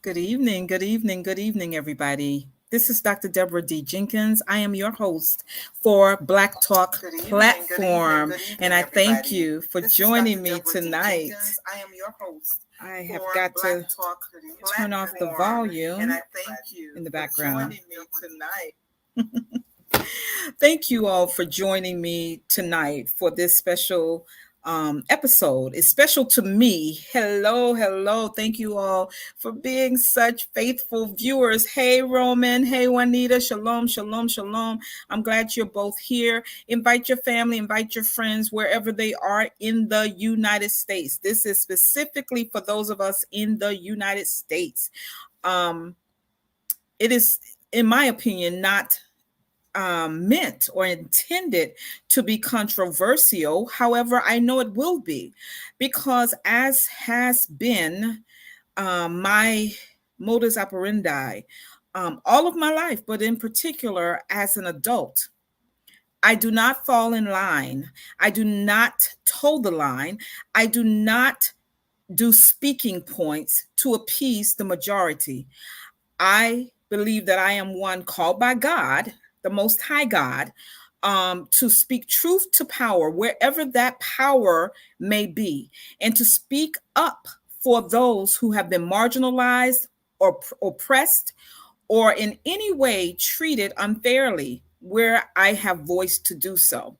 Good evening, good evening, good evening, everybody. This is Dr. Deborah D. Jenkins. I am your host for Black Talk Platform, and I thank you for joining me tonight. I am your host. I have got to turn off the volume in the background. Thank you all for joining me tonight for this special episode. It's special to me. Hello, hello. Thank you all for being such faithful viewers. Hey, Roman. Hey, Juanita. Shalom, shalom, shalom. I'm glad you're both here. Invite your family, invite your friends wherever they are in the United States. This is specifically for those of us in the United States. It is, in my opinion, not meant or intended to be controversial. However, I know it will be, because as has been my modus operandi all of my life, but in particular as an adult, I do not fall in line. I do not toe the line. I do not do speaking points to appease the majority. I believe that I am one called by God, the Most High God, to speak truth to power, wherever that power may be, and to speak up for those who have been marginalized or oppressed or in any way treated unfairly, where I have voice to do so.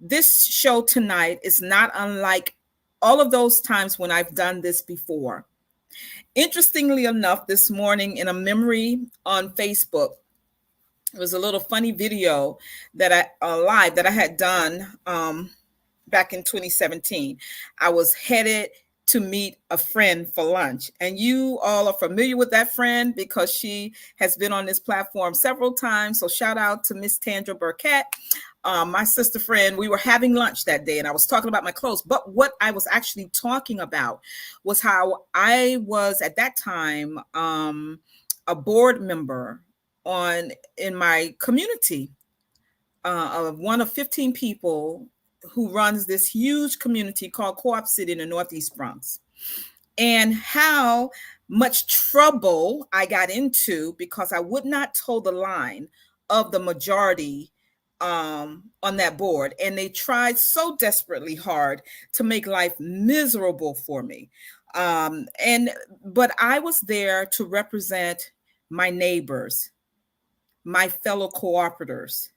This show tonight is not unlike all of those times when I've done this before. Interestingly enough, this morning in a memory on Facebook, it was a little funny video that live that I had done back in 2017. I was headed to meet a friend for lunch, and you all are familiar with that friend because she has been on this platform several times. So shout out to Miss Tandra Burkett, my sister friend. We were having lunch that day, and I was talking about my clothes. But what I was actually talking about was how I was at that time a board member in my community of one of 15 people who runs this huge community called Co-op City in the Northeast Bronx, and how much trouble I got into because I would not toe the line of the majority on that board, and they tried so desperately hard to make life miserable for me. But I was there to represent my neighbors, my fellow cooperators.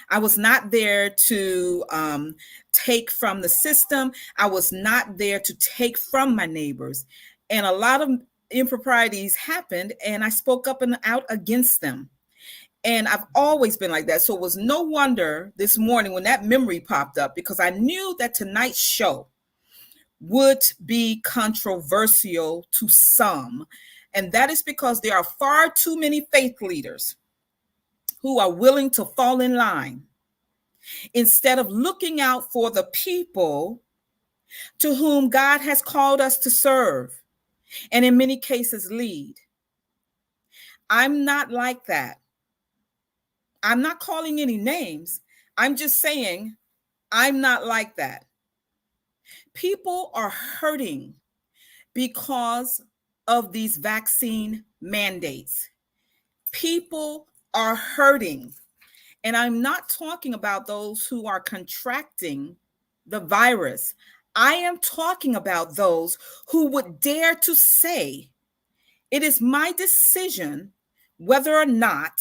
I was not there to take from the system. I was not there to take from my neighbors. And a lot of improprieties happened, and I spoke up and out against them. And I've always been like that. So it was no wonder this morning when that memory popped up, because I knew that tonight's show would be controversial to some. And that is because there are far too many faith leaders who are willing to fall in line instead of looking out for the people to whom God has called us to serve, and in many cases lead. I'm not like that. I'm not calling any names. I'm just saying I'm not like that. People are hurting because of these vaccine mandates. People are hurting. And I'm not talking about those who are contracting the virus. I am talking about those who would dare to say, it is my decision whether or not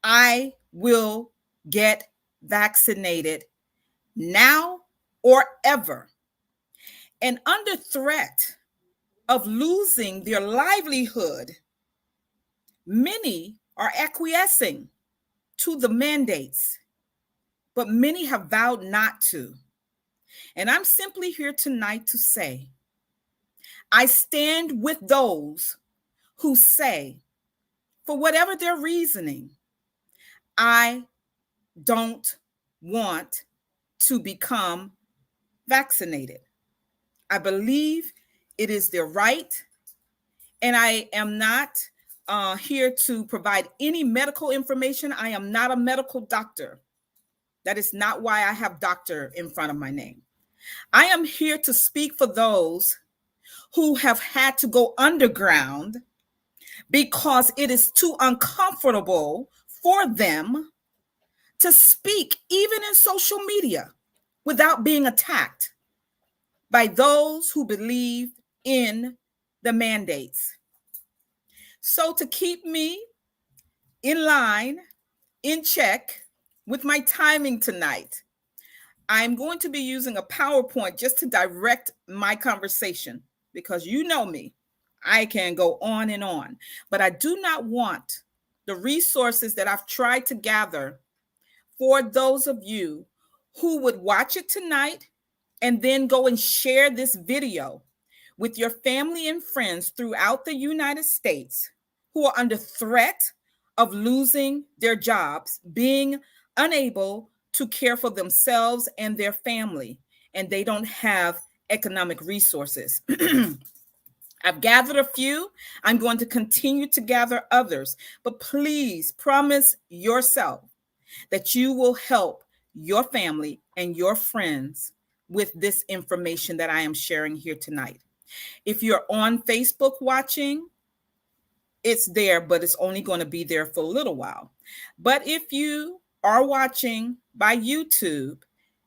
I will get vaccinated now or ever. And under threat of losing their livelihood, many are acquiescing to the mandates, but many have vowed not to. And I'm simply here tonight to say, I stand with those who say, for whatever their reasoning, I don't want to become vaccinated. I believe it is their right, and I am not here to provide any medical information. I am not a medical doctor. That is not why I have doctor in front of my name. I am here to speak for those who have had to go underground because it is too uncomfortable for them to speak, even in social media, without being attacked by those who believe in the mandates. So, to keep me in line, in check with my timing tonight, I'm going to be using a PowerPoint just to direct my conversation because you know me. I can go on and on, but I do not want the resources that I've tried to gather for those of you who would watch it tonight and then go and share this video with your family and friends throughout the United States who are under threat of losing their jobs, being unable to care for themselves and their family, and they don't have economic resources. I've gathered a few. I'm going to continue to gather others, but please promise yourself that you will help your family and your friends with this information that I am sharing here tonight. If you're on Facebook watching, it's there, but it's only going to be there for a little while. But if you are watching by YouTube,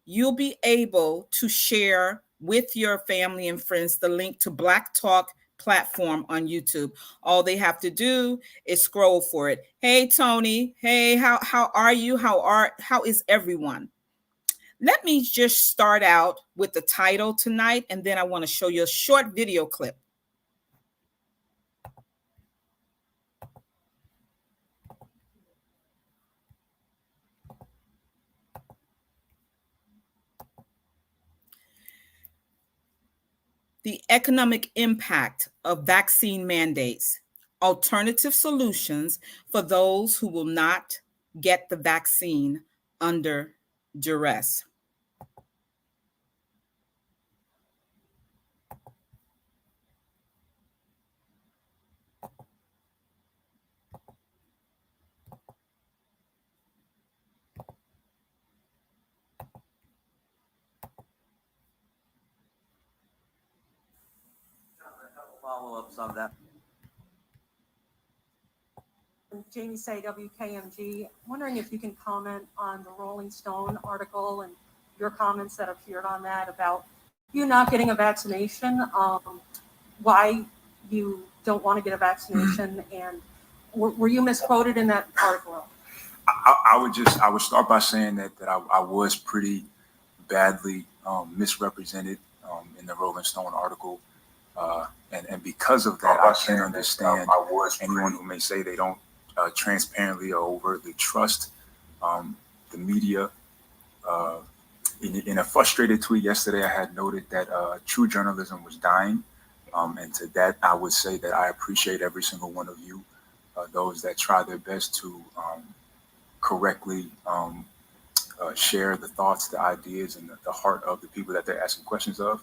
you'll be able to share with your family and friends the link to Black Talk platform on YouTube. All they have to do is scroll for it. Hey Tony, hey, how are you? How is everyone? Let me just start out with the title tonight, and then I want to show you a short video clip. The economic impact of vaccine mandates, alternative solutions for those who will not get the vaccine under duress. Follow-ups on that. Jamie Say, WKMG. Wondering if you can comment on the Rolling Stone article and your comments that appeared on that about you not getting a vaccination, why you don't want to get a vaccination, and were you misquoted in that article? I would start by saying that I was pretty badly misrepresented in the Rolling Stone article. And because of that, I can understand anyone who may say they don't transparently or overtly trust the media. In a frustrated tweet yesterday, I had noted that true journalism was dying. And to that, I would say that I appreciate every single one of you, those that try their best to correctly share the thoughts, the ideas, and the heart of the people that they're asking questions of.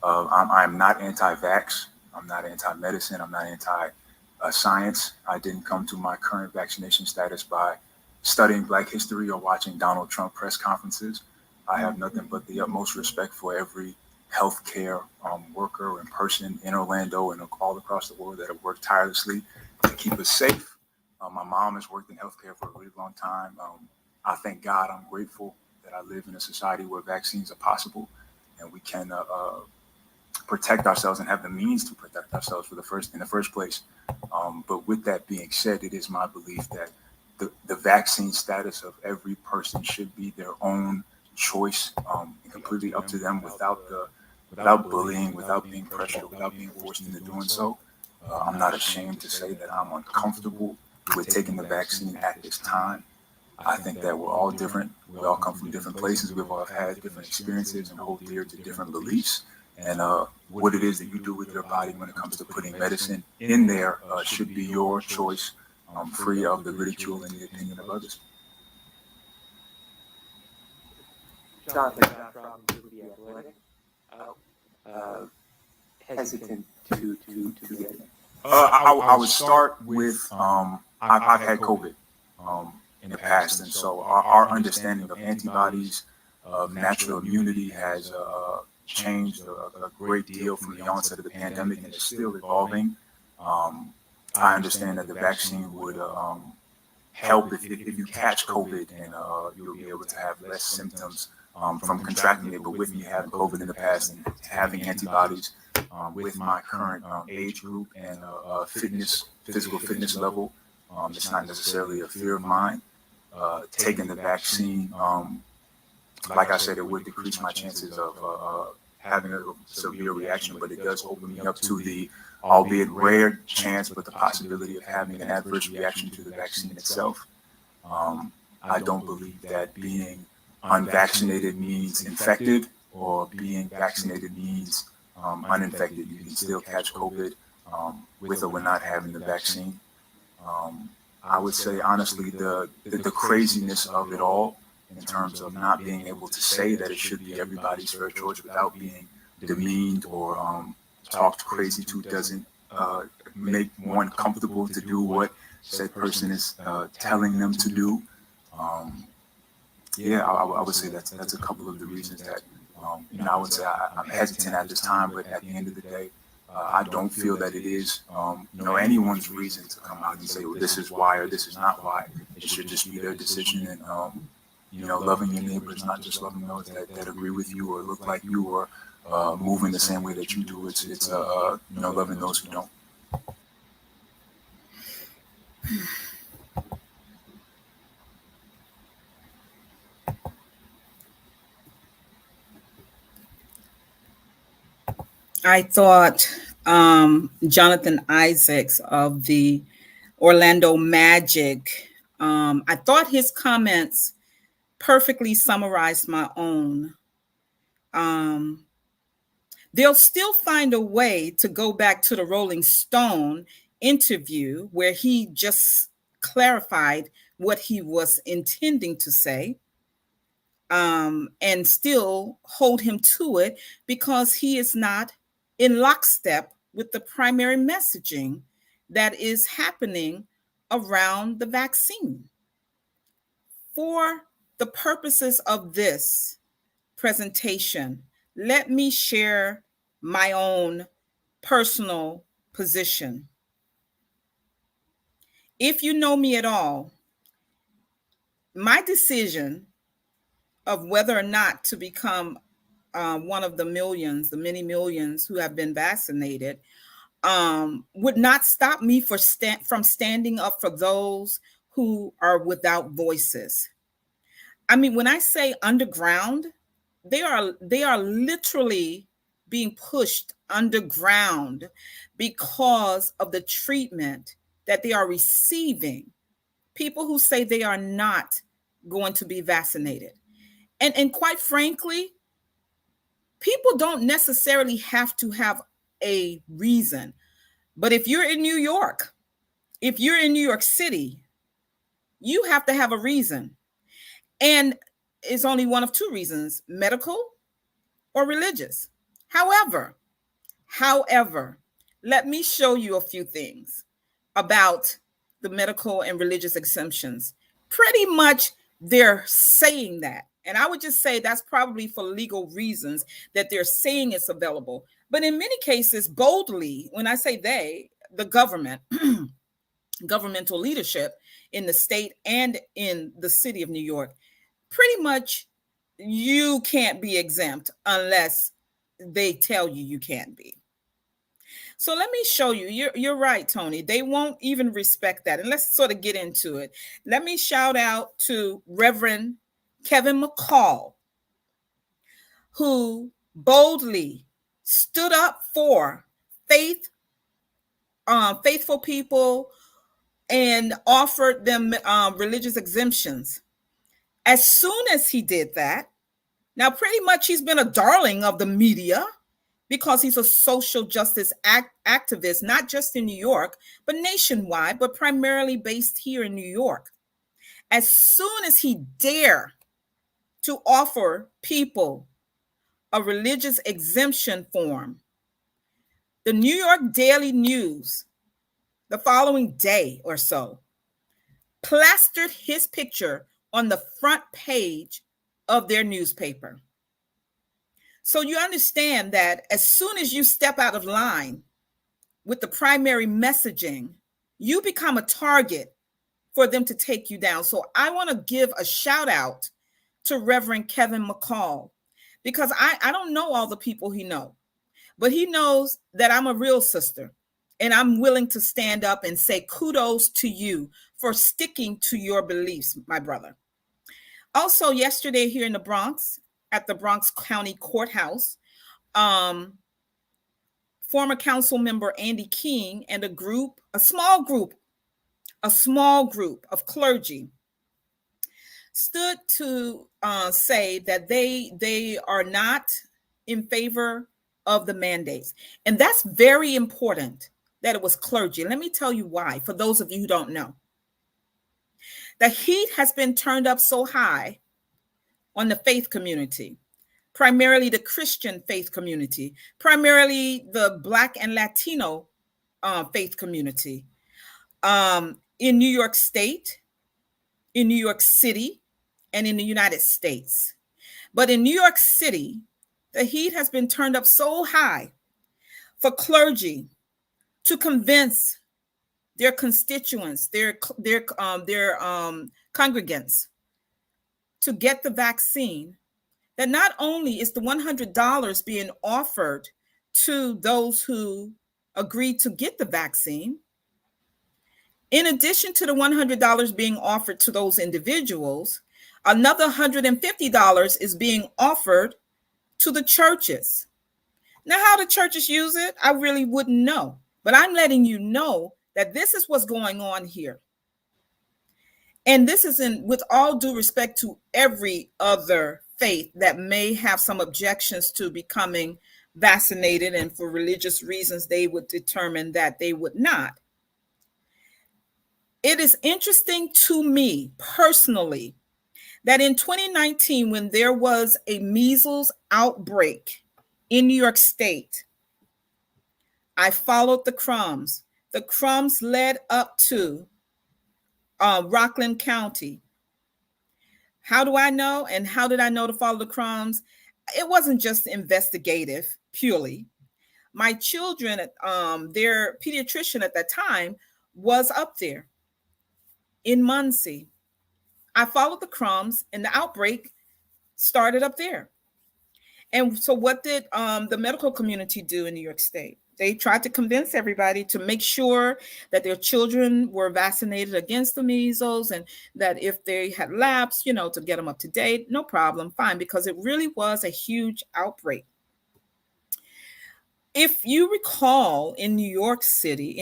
I'm not anti-vax. I'm not anti-medicine. I'm not anti-science. I didn't come to my current vaccination status by studying Black history or watching Donald Trump press conferences. I have nothing but the utmost respect for every healthcare worker and person in Orlando and all across the world that have worked tirelessly to keep us safe. My mom has worked in healthcare for a really long time. I thank God, I'm grateful that I live in a society where vaccines are possible and we can protect ourselves and have the means to protect ourselves in the first place. But with that being said, it is my belief that the vaccine status of every person should be their own choice, and completely up to them, without bullying, without being pressured, without being forced into doing so. I'm not ashamed to say that I'm uncomfortable with taking the vaccine at this time. I think that we're all different. We all come from different places. We've all had different experiences and hold dear to different beliefs. And what it is that you do with your body when it comes to putting medicine in there should be your choice, free of the ridicule and the opinion of others. Jonathan from the Athletic. Hesitant to get it. I would start with I've had COVID in the past, and so our understanding of antibodies, of natural immunity has changed a great deal from the onset of the pandemic, and is still evolving. I understand that the vaccine would help if you catch COVID, and you'll be able to have less symptoms from contracting it. But with me having COVID in the past and having antibodies, with my current age group and physical fitness level, it's not necessarily a fear of mine. Taking the vaccine, like I said, it would decrease my chances of having a severe reaction, but it does open me up to the, albeit rare chance, but the possibility of having an adverse reaction to the vaccine itself. I don't believe that being unvaccinated means infected, or being vaccinated means uninfected. You can still catch COVID with or without having the vaccine. I would say, honestly, the craziness of it all, in terms of not being able to say that it should be everybody's first choice without being demeaned or talked crazy to, doesn't make one comfortable to do what said person is telling them to do. Yeah, I would say that's a couple of the reasons that, I would say I'm hesitant at this time, but at the end of the day, I don't feel that it is, anyone's reason to come out and say, well, this is why or this is not why. It should just be their decision. And, loving your neighbors, not just loving those that agree with you or look like you or move in the same way that you do. It's loving those who don't. I thought Jonathan Isaacs of the Orlando Magic, I thought his comments perfectly summarized my own. They'll still find a way to go back to the Rolling Stone interview where he just clarified what he was intending to say, and still hold him to it, because he is not in lockstep with the primary messaging that is happening around the vaccine. For the purposes of this presentation, let me share my own personal position. If you know me at all, my decision of whether or not to become one of the millions, the many millions who have been vaccinated, would not stop me from standing up for those who are without voices. I mean, when I say underground, they are literally being pushed underground because of the treatment that they are receiving. People who say they are not going to be vaccinated. And quite frankly, people don't necessarily have to have a reason. But if you're in New York, if you're in New York City, you have to have a reason. And it's only one of two reasons: medical or religious. However, let me show you a few things about the medical and religious exemptions. Pretty much they're saying that. And I would just say that's probably for legal reasons that they're saying it's available. But in many cases, boldly, when I say they, the government, governmental leadership in the state and in the city of New York, pretty much you can't be exempt unless they tell you you can't be. So let me show you. You're right, Tony. They won't even respect that. And let's sort of get into it. Let me shout out to Reverend Kevin McCall, who boldly stood up for faithful people and offered them religious exemptions. As soon as he did that, now pretty much he's been a darling of the media because he's a social justice activist, not just in New York, but nationwide, but primarily based here in New York. As soon as he dared to offer people a religious exemption form, the New York Daily News, the following day or so, plastered his picture on the front page of their newspaper. So you understand that as soon as you step out of line with the primary messaging you become a target for them to take you down. So I want to give a shout out to Reverend Kevin McCall, because I don't know all the people he knows, but he knows that I'm a real sister, and I'm willing to stand up and say kudos to you for sticking to your beliefs, my brother. Also, yesterday here in the Bronx, at the Bronx County Courthouse, former council member Andy King and a small group of clergy stood to say that they are not in favor of the mandates. And that's very important that it was clergy. Let me tell you why, for those of you who don't know. The heat has been turned up so high on the faith community, primarily the Christian faith community, primarily the Black and Latino faith community, in New York State, in New York City, and in the United States. But in New York City, the heat has been turned up so high for clergy to convince their constituents, their congregants to get the vaccine, that not only is the $100 being offered to those who agreed to get the vaccine, in addition to the $100 being offered to those individuals, another $150 is being offered to the churches. Now, how the churches use it, I really wouldn't know. But I'm letting you know that this is what's going on here. And this is with all due respect to every other faith that may have some objections to becoming vaccinated, and for religious reasons, they would determine that they would not. It is interesting to me personally that in 2019, when there was a measles outbreak in New York State, I followed the crumbs. The crumbs led up to Rockland County. How do I know? And how did I know to follow the crumbs? It wasn't just investigative purely. My children, their pediatrician at that time was up there in Muncie. I followed the crumbs, and the outbreak started up there. And so what did the medical community do in New York State? They tried to convince everybody to make sure that their children were vaccinated against the measles, and that if they had lapsed, to get them up to date, no problem, fine, because it really was a huge outbreak. If you recall, in New York State,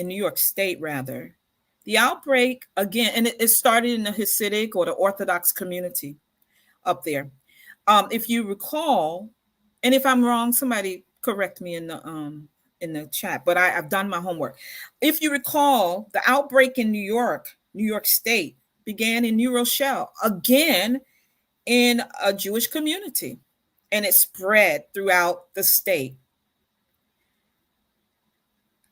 the outbreak, again, and it started in the Hasidic or the Orthodox community up there. If you recall, and if I'm wrong, somebody correct me in the chat, but I've done my homework. If you recall, the outbreak in New York State began in New Rochelle, again in a Jewish community, and it spread throughout the state.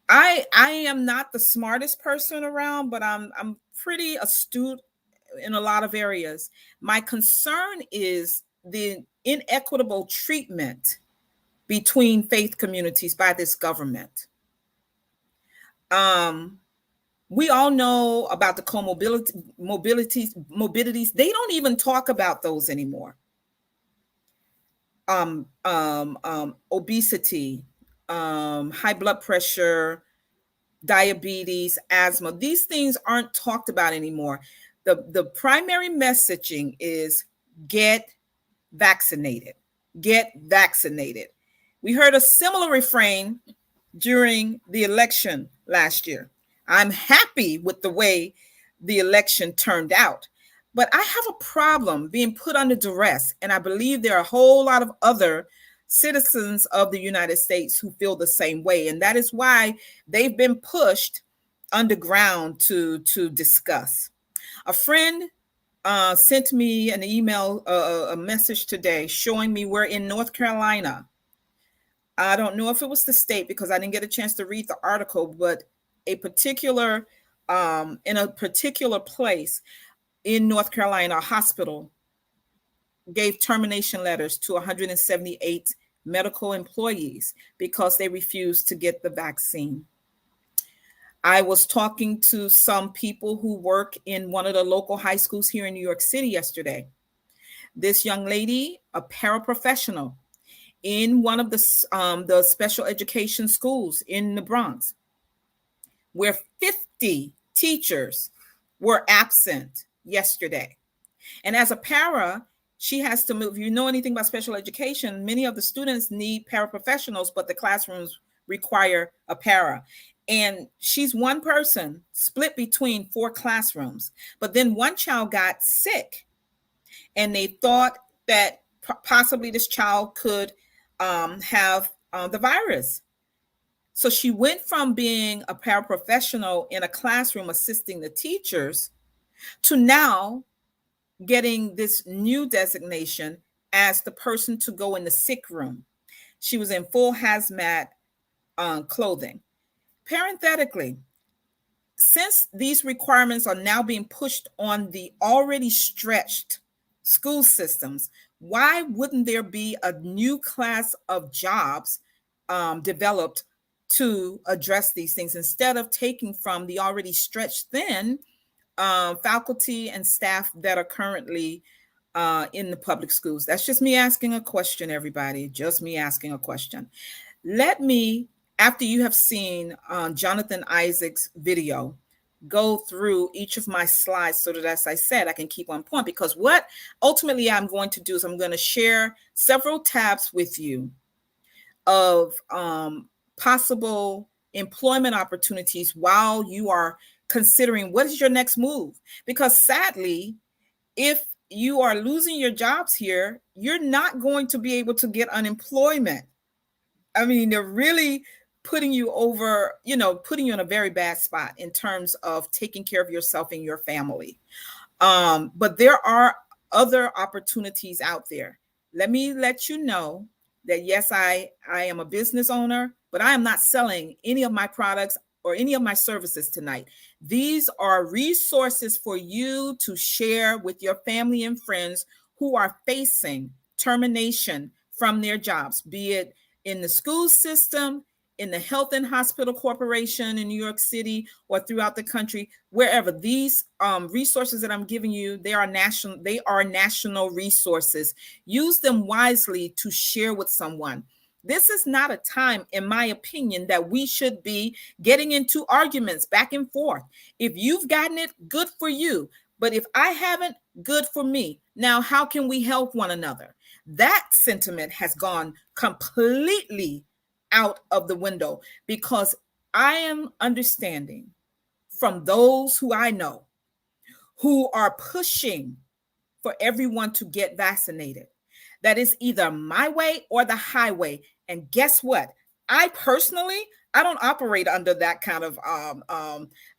I am not the smartest person around, but I'm pretty astute in a lot of areas. My concern is the inequitable treatment between faith communities by this government. We all know about the comorbidities. They don't even talk about those anymore. Obesity, high blood pressure, diabetes, asthma. These things aren't talked about anymore. The primary messaging is get vaccinated. Get vaccinated. We heard a similar refrain during the election last year. I'm happy with the way the election turned out, but I have a problem being put under duress. And I believe there are a whole lot of other citizens of the United States who feel the same way. And that is why they've been pushed underground to discuss. A friend sent me an email, a message today showing me we're in North Carolina. I don't know if it was the state because I didn't get a chance to read the article, but in a particular place in North Carolina, a hospital gave termination letters to 178 medical employees because they refused to get the vaccine. I was talking to some people who work in one of the local high schools here in New York City yesterday. This young lady, a paraprofessional in one of the special education schools in the Bronx, where 50 teachers were absent yesterday. And as a para, she has to move. If you know anything about special education, many of the students need paraprofessionals, but the classrooms require a para. And she's one person split between 4 classrooms. But then one child got sick, and they thought that possibly this child could have the virus. So she went from being a paraprofessional in a classroom assisting the teachers to now getting this new designation as the person to go in the sick room. She was in full hazmat clothing. Parenthetically, since these requirements are now being pushed on the already stretched school systems, why wouldn't there be a new class of jobs developed to address these things instead of taking from the already stretched thin faculty and staff that are currently in the public schools? That's just me asking a question, everybody. Just me asking a question. Let me, after you have seen Jonathan Isaac's video, go through each of my slides so that, as I said, I can keep on point, because what ultimately I'm going to do is I'm going to share several tabs with you of possible employment opportunities while you are considering what is your next move. Because sadly, if you are losing your jobs here, you're not going to be able to get unemployment. I mean, they're really putting you over, putting you in a very bad spot in terms of taking care of yourself and your family. But there are other opportunities out there. Let me let you know that, yes, I am a business owner, but I am not selling any of my products or any of my services tonight. These are resources for you to share with your family and friends who are facing termination from their jobs, be it in the school system, in the Health and Hospital Corporation in New York City, or throughout the country, wherever. These resources that I'm giving you, they are national resources. Use them wisely to share with someone. This is not a time, in my opinion, that we should be getting into arguments back and forth. If you've gotten it, good for you. But if I haven't, good for me. Now, how can we help one another? That sentiment has gone completely out of the window, because I am understanding from those who I know who are pushing for everyone to get vaccinated, that is either my way or the highway. And guess what? I don't operate under that kind of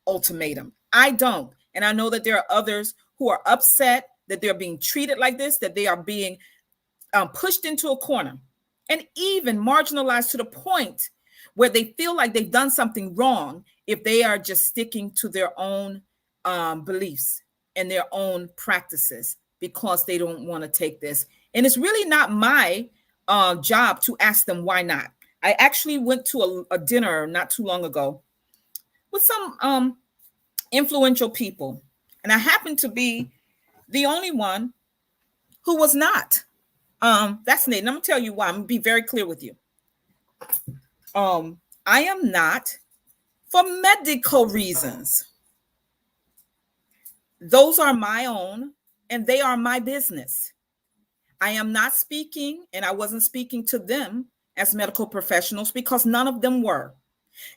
ultimatum. I don't. And I know that there are others who are upset that they're being treated like this, that they are being pushed into a corner and even marginalized to the point where they feel like they've done something wrong if they are just sticking to their own beliefs and their own practices because they don't want to take this. And it's really not my job to ask them why not. I actually went to a dinner not too long ago with some influential people, and I happened to be the only one who was not vaccinated. And I'm gonna tell you why. I'm gonna be very clear with you. I am not for medical reasons. Those are my own, and they are my business. I am not speaking, and I wasn't speaking to them as medical professionals because none of them were.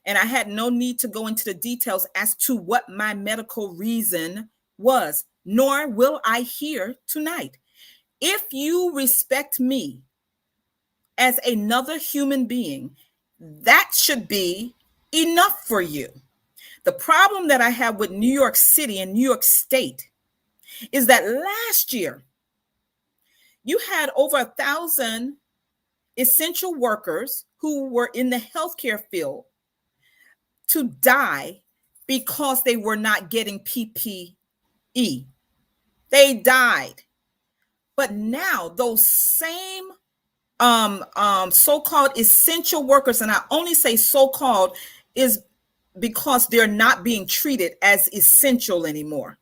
And I had no need to go into the details as to what my medical reason was, nor will I here tonight. If you respect me as another human being, that should be enough for you. The problem that I have with New York City and New York State is that last year, you had over 1,000 essential workers who were in the healthcare field to die because they were not getting PPE. They died. But now those same so-called essential workers, and I only say so-called, is because they're not being treated as essential anymore.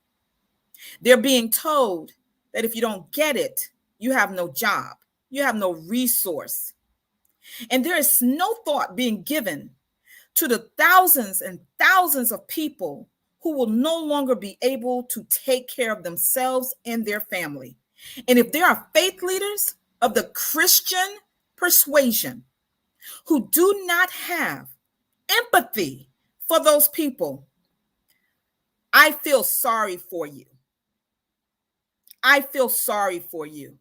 They're being told that if you don't get it, you have no job, you have no resource. And there is no thought being given to the thousands and thousands of people who will no longer be able to take care of themselves and their family. And if there are faith leaders of the Christian persuasion who do not have empathy for those people, I feel sorry for you. I feel sorry for you,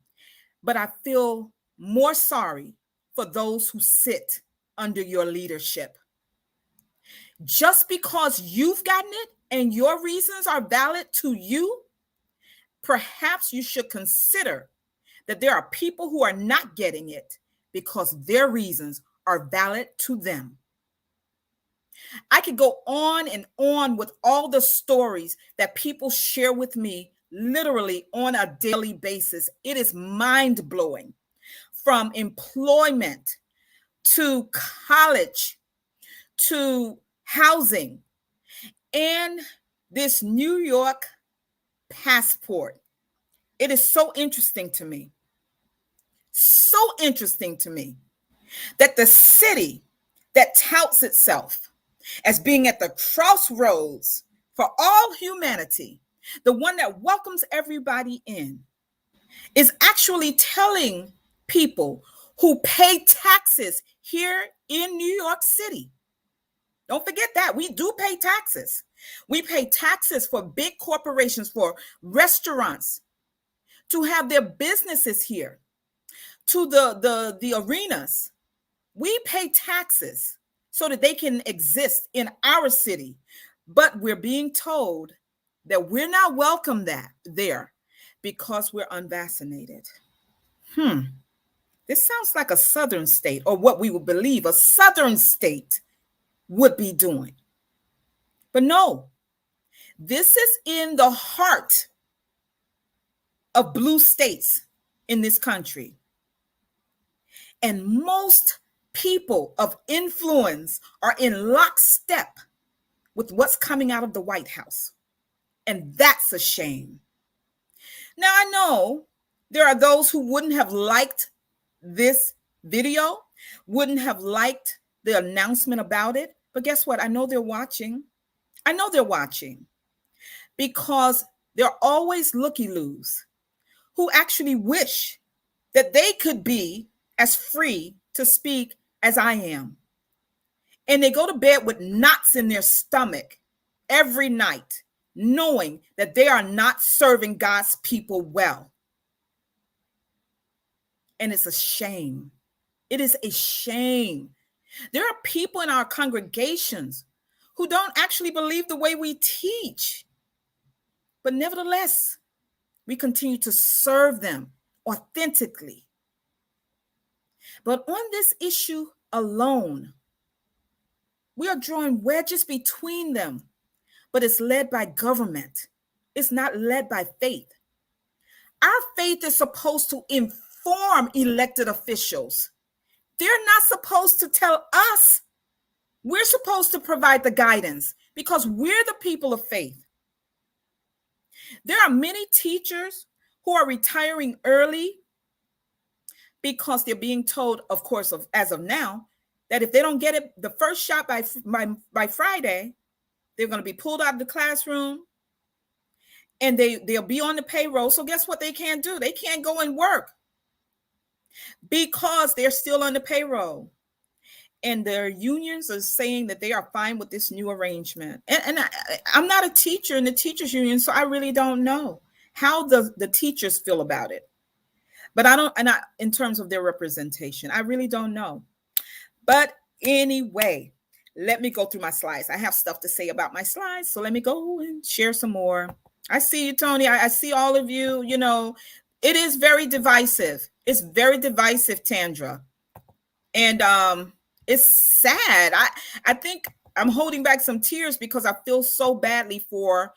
but I feel more sorry for those who sit under your leadership. Just because you've gotten it and your reasons are valid to you, perhaps you should consider that there are people who are not getting it because their reasons are valid to them. I could go on and on with all the stories that people share with me literally on a daily basis. It is mind-blowing. From employment to college to housing and this New York passport. It is so interesting to me. So interesting to me that the city that touts itself as being at the crossroads for all humanity, the one that welcomes everybody in, is actually telling people who pay taxes here in New York City. Don't forget that we do pay taxes. We pay taxes for big corporations, for restaurants to have their businesses here, to the arenas. We pay taxes so that they can exist in our city. But we're being told that we're not welcome there because we're unvaccinated. This sounds like a southern state, or what we would believe a southern state would be doing. But no, this is in the heart of blue states in this country. And most people of influence are in lockstep with what's coming out of the White House. And that's a shame. Now, I know there are those who wouldn't have liked this video, wouldn't have liked the announcement about it. But guess what? I know they're watching. I know they're watching because they're always looky-loos who actually wish that they could be as free to speak as I am. And they go to bed with knots in their stomach every night, knowing that they are not serving God's people well. And it's a shame. It is a shame. There are people in our congregations who don't actually believe the way we teach. But nevertheless, we continue to serve them authentically. But on this issue alone, we are drawing wedges between them, but it's led by government. It's not led by faith. Our faith is supposed to inform elected officials. They're not supposed to tell us. We're supposed to provide the guidance because we're the people of faith. There are many teachers who are retiring early because they're being told, of course, as of now, that if they don't get it the first shot by Friday, they're going to be pulled out of the classroom and they'll be on the payroll. So guess what they can't do? They can't go and work because they're still on the payroll. And their unions are saying that they are fine with this new arrangement. And I'm not a teacher in the teachers union, so I really don't know how the teachers feel about it. But in terms of their representation, I really don't know. But anyway, let me go through my slides. I have stuff to say about my slides, so let me go and share some more. I see you, Tony. I see all of you. You know, it is very divisive. It's very divisive, Tandra. And it's sad. I think I'm holding back some tears because I feel so badly for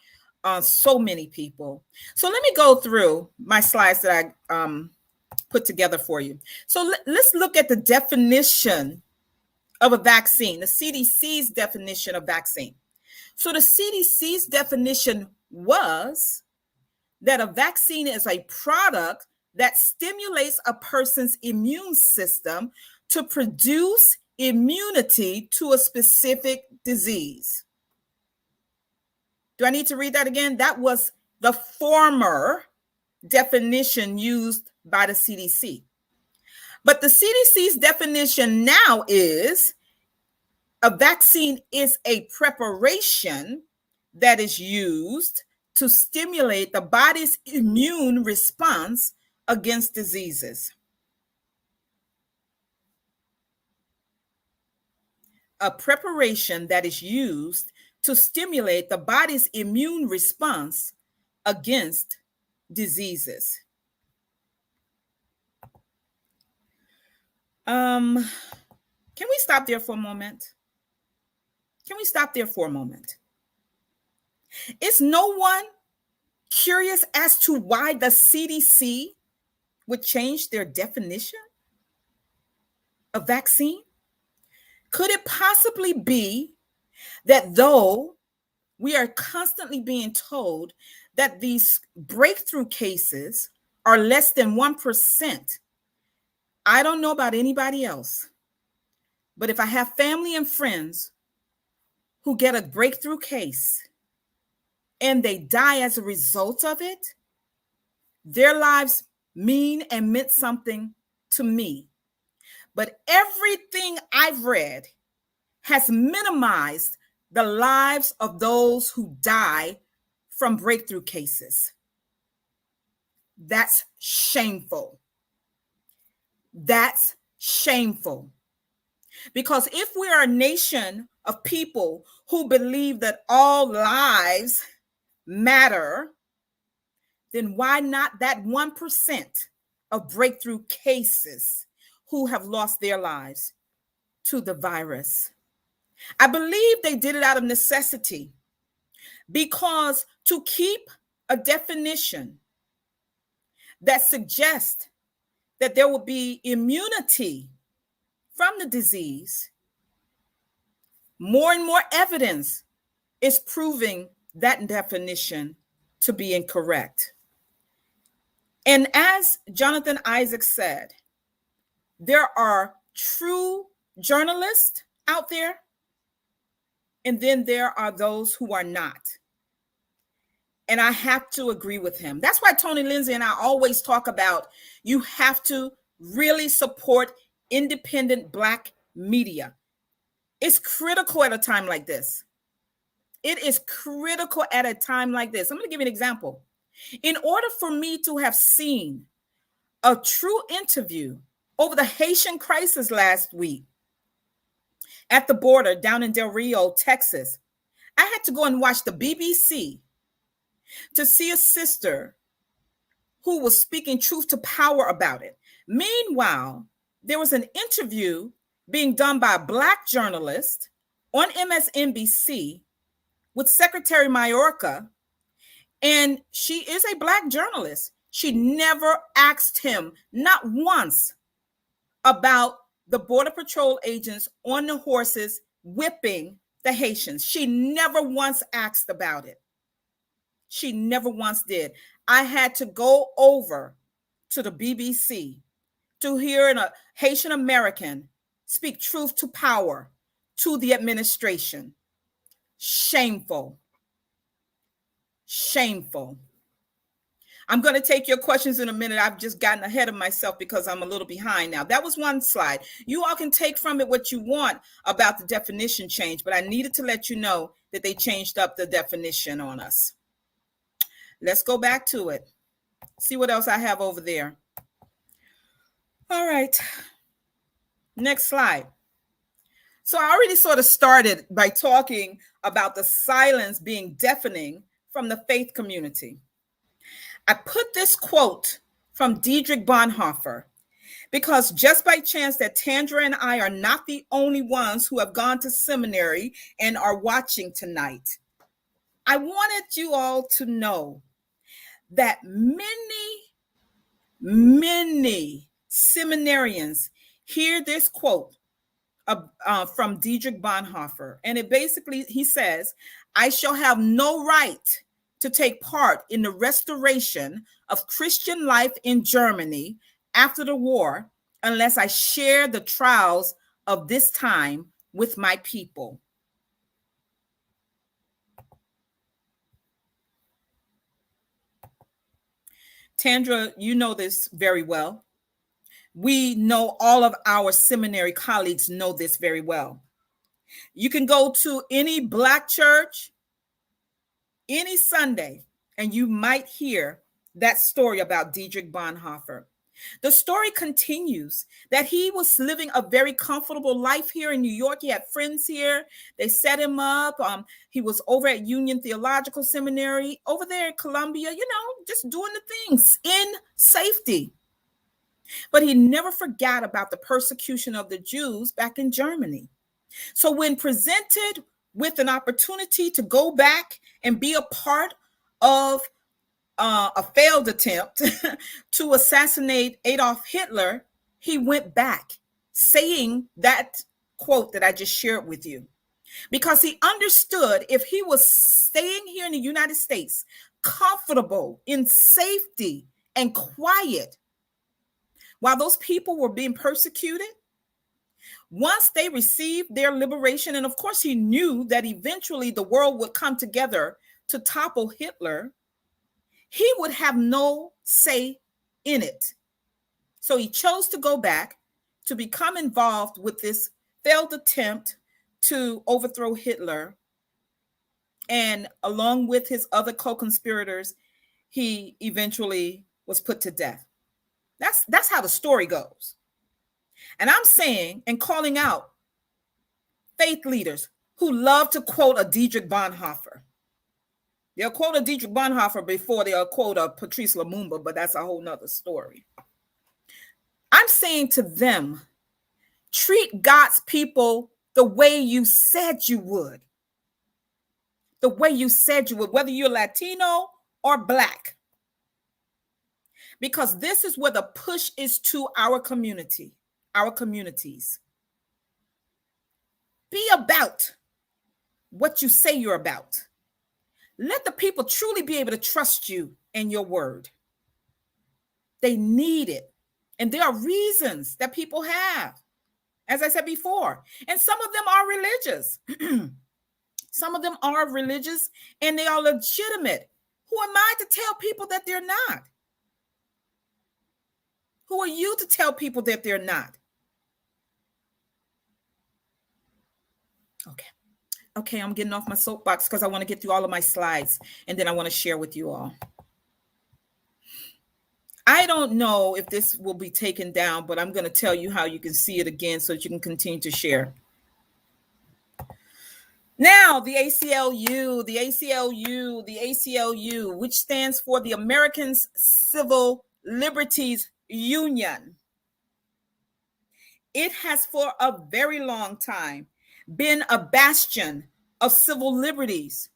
so many people. So let me go through my slides that I put together for you. So let's look at the definition of a vaccine, the CDC's definition of vaccine. So the CDC's definition was that a vaccine is a product that stimulates a person's immune system to produce immunity to a specific disease. Do I need to read that again? That was the former definition used by the CDC. But the CDC's definition now is a vaccine is a preparation that is used to stimulate the body's immune response against diseases. A preparation that is used to stimulate the body's immune response against diseases. Can we stop there for a moment? Can we stop there for a moment? Is no one curious as to why the CDC would change their definition of vaccine? Could it possibly be that though we are constantly being told that these breakthrough cases are less than 1%, I don't know about anybody else, but if I have family and friends who get a breakthrough case and they die as a result of it, their lives meant something to me. But everything I've read has minimized the lives of those who die from breakthrough cases. That's shameful. That's shameful. Because if we are a nation of people who believe that all lives matter, then why not that 1% of breakthrough cases who have lost their lives to the virus? I believe they did it out of necessity, because to keep a definition that suggests that there will be immunity from the disease, more and more evidence is proving that definition to be incorrect. And as Jonathan Isaac said, there are true journalists out there, and then there are those who are not. And I have to agree with him. That's why Tony Lindsay and I always talk about you have to really support independent Black media. It's critical at a time like this. It is critical at a time like this. I'm going to give you an example. In order for me to have seen a true interview over the Haitian crisis last week at the border down in Del Rio, Texas, I had to go and watch the BBC to see a sister who was speaking truth to power about it. Meanwhile, there was an interview being done by a Black journalist on MSNBC with Secretary Mayorkas, and she is a Black journalist. She never asked him, not once, about the Border Patrol agents on the horses whipping the Haitians. She never once asked about it. She never once did. I had to go over to the BBC to hear a Haitian American speak truth to power to the administration. Shameful. Shameful. I'm going to take your questions in a minute. I've just gotten ahead of myself because I'm a little behind now. That was one slide. You all can take from it what you want about the definition change, but I needed to let you know that they changed up the definition on us. Let's go back to it. See what else I have over there. All right. Next slide. So I already sort of started by talking about the silence being deafening from the faith community. I put this quote from Dietrich Bonhoeffer because just by chance that Tandra and I are not the only ones who have gone to seminary and are watching tonight, I wanted you all to know that many seminarians hear this quote from Dietrich Bonhoeffer. And it basically, he says, I shall have no right to take part in the restoration of Christian life in Germany after the war unless I share the trials of this time with my people. Tandra, you know this very well. We know, all of our seminary colleagues know this very well. You can go to any Black church any Sunday, and you might hear that story about Dietrich Bonhoeffer. The story continues that he was living a very comfortable life here in New York. He had friends here. They set him up. He was over at Union Theological Seminary over there in Columbia, just doing the things in safety. But he never forgot about the persecution of the Jews back in Germany. So when presented with an opportunity to go back and be a part of a failed attempt to assassinate Adolf Hitler, he went back, saying that quote that I just shared with you, because he understood if he was staying here in the United States, comfortable, in safety and quiet, while those people were being persecuted, once they received their liberation, and of course he knew that eventually the world would come together to topple Hitler, he would have no say in it. So he chose to go back to become involved with this failed attempt to overthrow Hitler. And along with his other co-conspirators, he eventually was put to death. That's how the story goes. And I'm saying and calling out faith leaders who love to quote a Dietrich Bonhoeffer. They'll quote a Dietrich Bonhoeffer before they'll quote a Patrice Lumumba, but that's a whole nother story. I'm saying to them, treat God's people the way you said you would. The way you said you would, whether you're Latino or Black. Because this is where the push is to our community, our communities. Be about what you say you're about. Let the people truly be able to trust you and your word. They need it. And there are reasons that people have, as I said before. And some of them are religious. Some of them are religious and they are legitimate. Who am I to tell people that they're not? Who are you to tell people that they're not? Okay, I'm getting off my soapbox because I want to get through all of my slides and then I want to share with you all. I don't know if this will be taken down, but I'm going to tell you how you can see it again so that you can continue to share. Now, the ACLU, which stands for the American Civil Liberties Union. It has for a very long time been a bastion of civil liberties.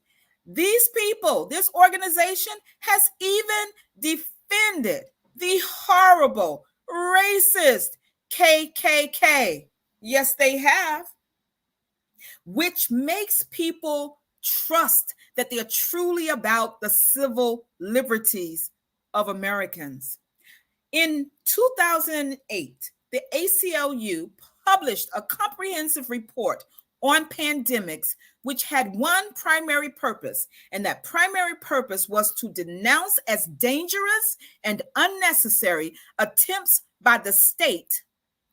These people, this organization has even defended the horrible, racist KKK. Yes, they have. Which makes people trust that they are truly about the civil liberties of Americans. In 2008, the ACLU published a comprehensive report on pandemics, which had one primary purpose, and that primary purpose was to denounce as dangerous and unnecessary attempts by the state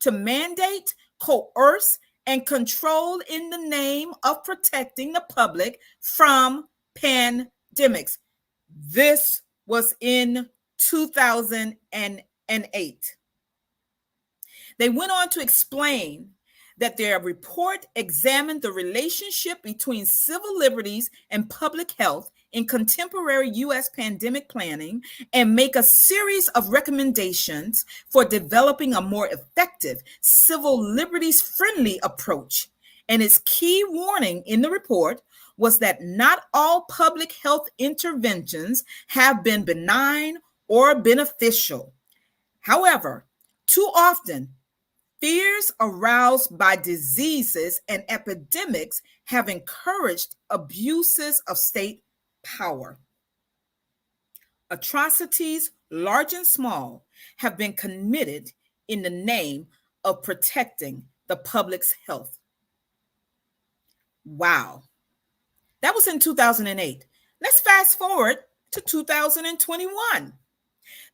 to mandate, coerce, and control in the name of protecting the public from pandemics. This was in 2008. They went on to explain that their report examined the relationship between civil liberties and public health in contemporary U.S. pandemic planning and make a series of recommendations for developing a more effective civil liberties-friendly approach. And its key warning in the report was that not all public health interventions have been benign or beneficial. However, too often, Fears aroused by diseases and epidemics have encouraged abuses of state power. Atrocities, large and small, have been committed in the name of protecting the public's health. Wow. That was in 2008. Let's fast forward to 2021.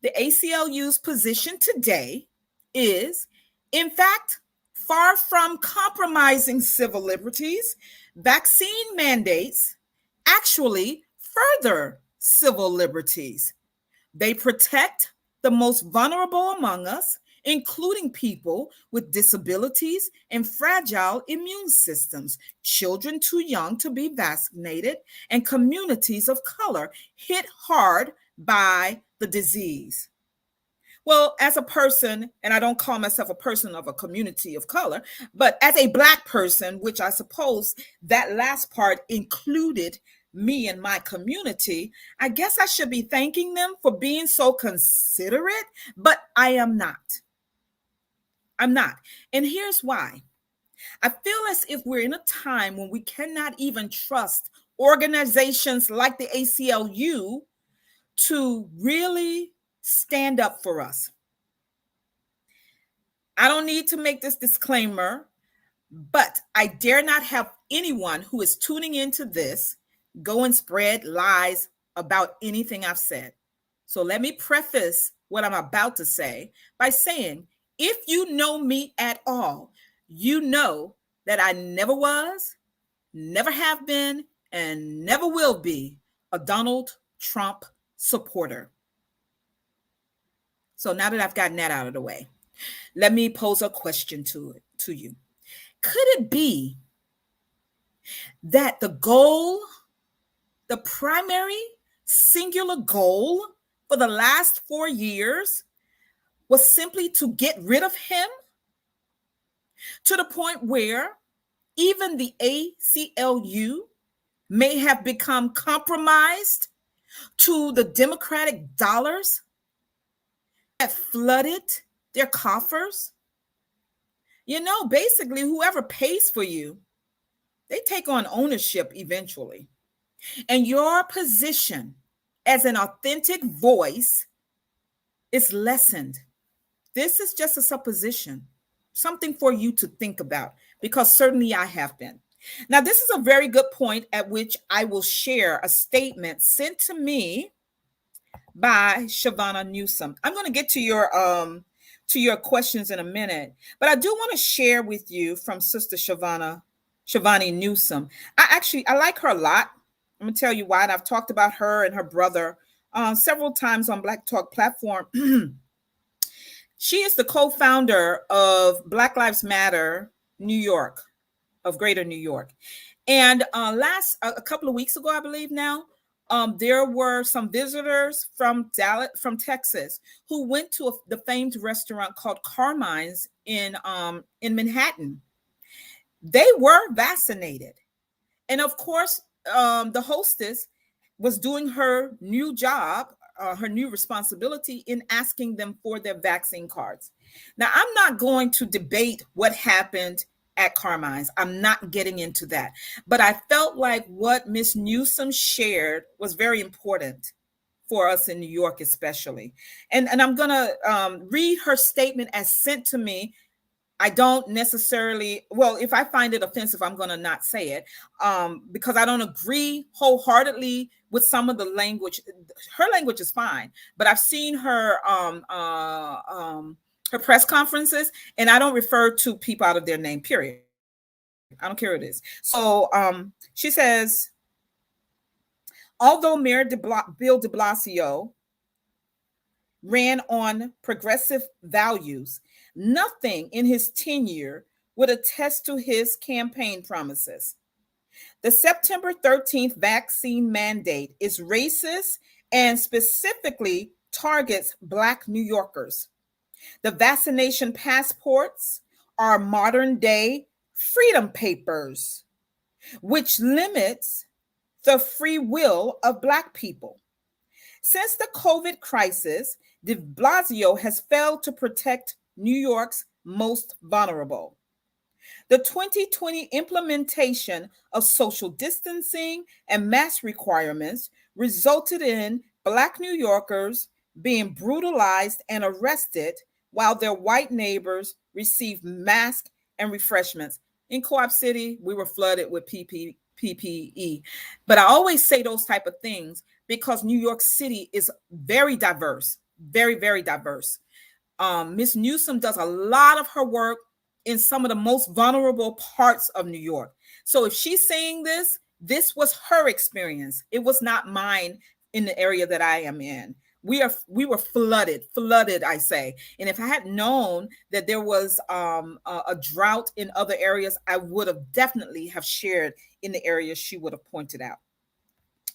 The ACLU's position today is, in fact, far from compromising civil liberties, vaccine mandates actually further civil liberties. They protect the most vulnerable among us, including people with disabilities and fragile immune systems, children too young to be vaccinated, and communities of color hit hard by the disease. Well, as a person, and I don't call myself a person of a community of color, but as a Black person, which I suppose that last part included me and my community, I guess I should be thanking them for being so considerate, but I am not. I'm not. And here's why. I feel as if we're in a time when we cannot even trust organizations like the ACLU to really stand up for us. I don't need to make this disclaimer, but I dare not have anyone who is tuning into this go and spread lies about anything I've said. So let me preface what I'm about to say by saying, if you know me at all, you know that I never was, never have been, and never will be a Donald Trump supporter. So now that I've gotten that out of the way, let me pose a question to you. Could it be that the goal, the primary singular goal for the last 4 years was simply to get rid of him, to the point where even the ACLU may have become compromised to the Democratic dollars that flooded their coffers? You know, basically, whoever pays for you, they take on ownership eventually. And your position as an authentic voice is lessened. This is just a supposition, something for you to think about, because certainly I have been. Now, this is a very good point at which I will share a statement sent to me by Shavana Newsom. I'm going to get to your questions in a minute, but I do want to share with you from Sister Shavani Newsom. I like her a lot. I'm going to tell you why. And I've talked about her and her brother several times on Black Talk platform. She is the co-founder of Black Lives Matter New York, of Greater New York. And a couple of weeks ago, I believe now, there were some visitors from Texas who went to the famed restaurant called Carmine's in Manhattan. They were vaccinated. And of course, the hostess was doing her new job, her new responsibility in asking them for their vaccine cards. Now, I'm not going to debate what happened at Carmine's. I'm not getting into that. But I felt like what Miss Newsom shared was very important for us in New York, especially. And I'm going to read her statement as sent to me. I don't necessarily, well, if I find it offensive, I'm going to not say it because I don't agree wholeheartedly with some of the language. Her language is fine, but I've seen her press conferences, and I don't refer to people out of their name, period. I don't care who it is. So she says, although Mayor Bill de Blasio ran on progressive values, nothing in his tenure would attest to his campaign promises. The September 13th vaccine mandate is racist and specifically targets Black New Yorkers. The vaccination passports are modern day freedom papers, which limits the free will of Black people. Since the COVID crisis, de Blasio has failed to protect New York's most vulnerable. The 2020 implementation of social distancing and mask requirements resulted in Black New Yorkers being brutalized and arrested while their white neighbors received masks and refreshments. In Co-op City, we were flooded with PPE. But I always say those type of things because New York City is very diverse, very, very diverse. Miss Newsom does a lot of her work in some of the most vulnerable parts of New York. So if she's saying this was her experience. It was not mine in the area that I am in. We were flooded, I say. And if I had known that there was a drought in other areas, I would have definitely have shared in the areas she would have pointed out.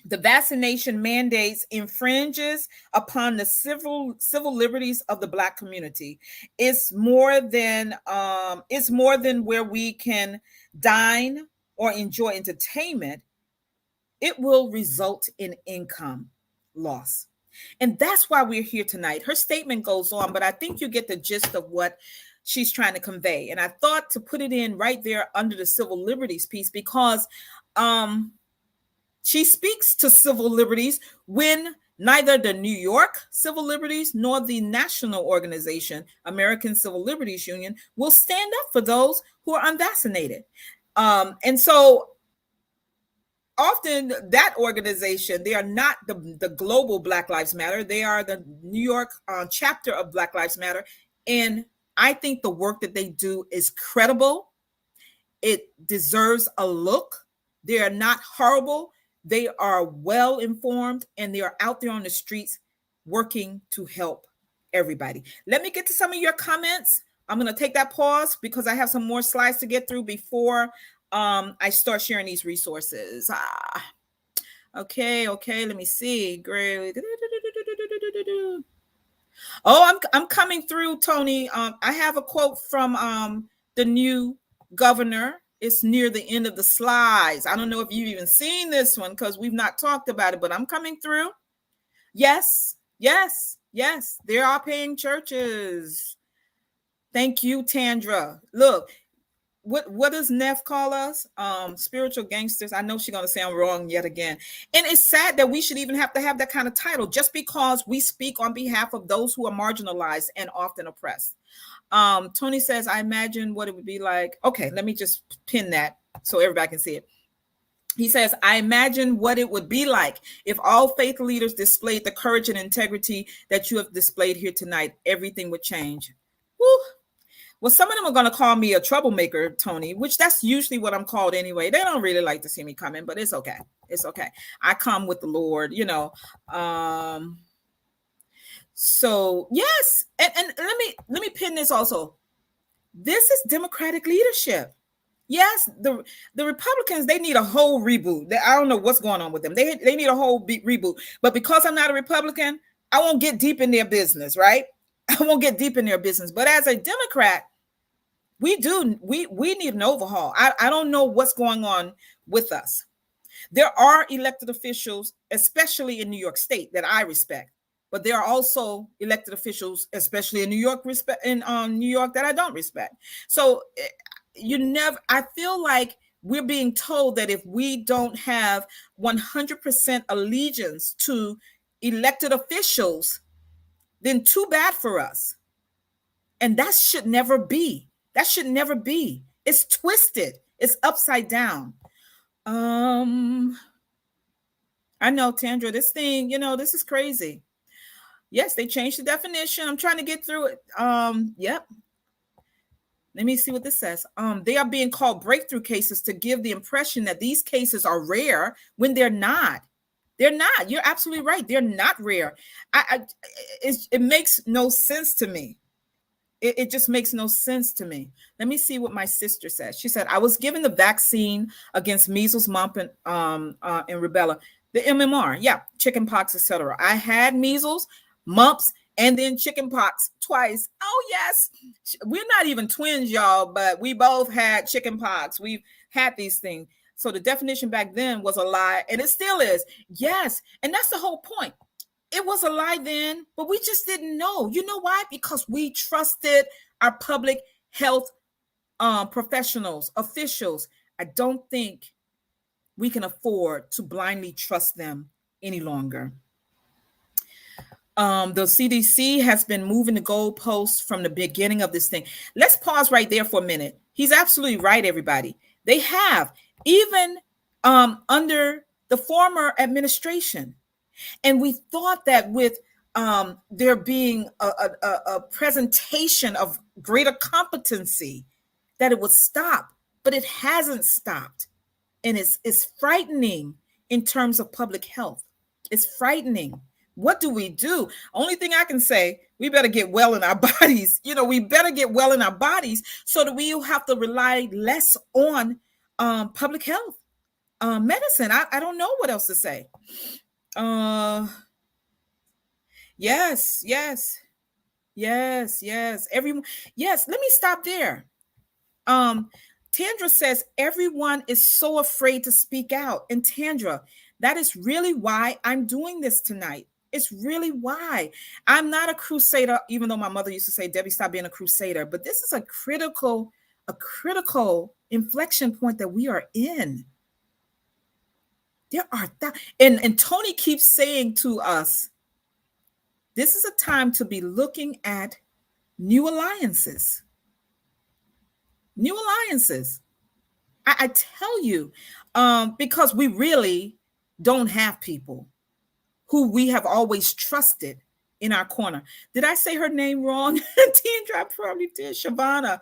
The vaccination mandates infringes upon the civil liberties of the Black community. It's more than where we can dine or enjoy entertainment. It will result in income loss. And that's why we're here tonight. Her statement goes on, but I think you get the gist of what she's trying to convey. And I thought to put it in right there under the civil liberties piece because she speaks to civil liberties when neither the New York Civil Liberties nor the national organization, American Civil Liberties Union, will stand up for those who are unvaccinated. And so often that organization, they are not the global Black Lives Matter. They are the New York chapter of Black Lives Matter. And I think the work that they do is credible. It deserves a look. They are not horrible. They are well informed and they are out there on the streets working to help everybody. Let me get to some of your comments. I'm going to take that pause because I have some more slides to get through before I start sharing these resources. Okay. Let me see. Great. Oh, I'm coming through, Tony. I have a quote from the new governor. It's near the end of the slides. I don't know if you've even seen this one because we've not talked about it, but I'm coming through. Yes. There are paying churches. Thank you, Tandra. Look, what does Neff call us? Spiritual gangsters. I know she's going to say I'm wrong yet again. And it's sad that we should even have to have that kind of title just because we speak on behalf of those who are marginalized and often oppressed. Tony says, I imagine what it would be like. Okay, let me just pin that so everybody can see it. He says, I imagine what it would be like if all faith leaders displayed the courage and integrity that you have displayed here tonight. Everything would change. Woo. Well, some of them are going to call me a troublemaker, Tony, which that's usually what I'm called anyway. They don't really like to see me coming, but it's okay. It's okay. I come with the Lord, you know. So yes, and let me pin this also. This is Democratic leadership. Yes, the Republicans, they need a whole reboot. I don't know what's going on with them. They need a whole reboot. But because I'm not a Republican, I won't get deep in their business, right? I won't get deep in their business. But as a Democrat, we need an overhaul. I don't know what's going on with us. There are elected officials, especially in New York State, that I respect. But there are also elected officials, especially in New York, New York, that I don't respect. So I feel like we're being told that if we don't have 100% allegiance to elected officials, then too bad for us. And that should never be. That should never be. It's twisted. It's upside down. I know, Tandra, this thing, this is crazy. Yes, they changed the definition. I'm trying to get through it. Yep. Let me see what this says. They are being called breakthrough cases to give the impression that these cases are rare when they're not. They're not. You're absolutely right. They're not rare. It makes no sense to me. It just makes no sense to me. Let me see what my sister said. She said, I was given the vaccine against measles, mumps, and rubella, the MMR. Yeah, chickenpox, etc. I had measles, mumps, and then chickenpox twice. Oh, yes. We're not even twins, y'all, but we both had chickenpox. We've had these things. So the definition back then was a lie, and it still is. Yes. And that's the whole point. It was a lie then, but we just didn't know. You know why? Because we trusted our public health professionals, officials. I don't think we can afford to blindly trust them any longer. The CDC has been moving the goalposts from the beginning of this thing. Let's pause right there for a minute. He's absolutely right, everybody. They have, even under the former administration. And we thought that with there being a presentation of greater competency, that it would stop, but it hasn't stopped. And it's frightening in terms of public health. It's frightening. What do we do? Only thing I can say, we better get well in our bodies. We better get well in our bodies so that we have to rely less on public health, medicine. I don't know what else to say. Yes. Everyone. Yes. Let me stop there. Tandra says everyone is so afraid to speak out. And Tandra, that is really why I'm doing this tonight. It's really why. I'm not a crusader, even though my mother used to say, Debbie, stop being a crusader. But this is a critical inflection point that we are in. There are and Tony keeps saying to us, this is a time to be looking at new alliances. New alliances. I tell you, because we really don't have people who we have always trusted in our corner. Did I say her name wrong? Tandra, I probably did. Shavana.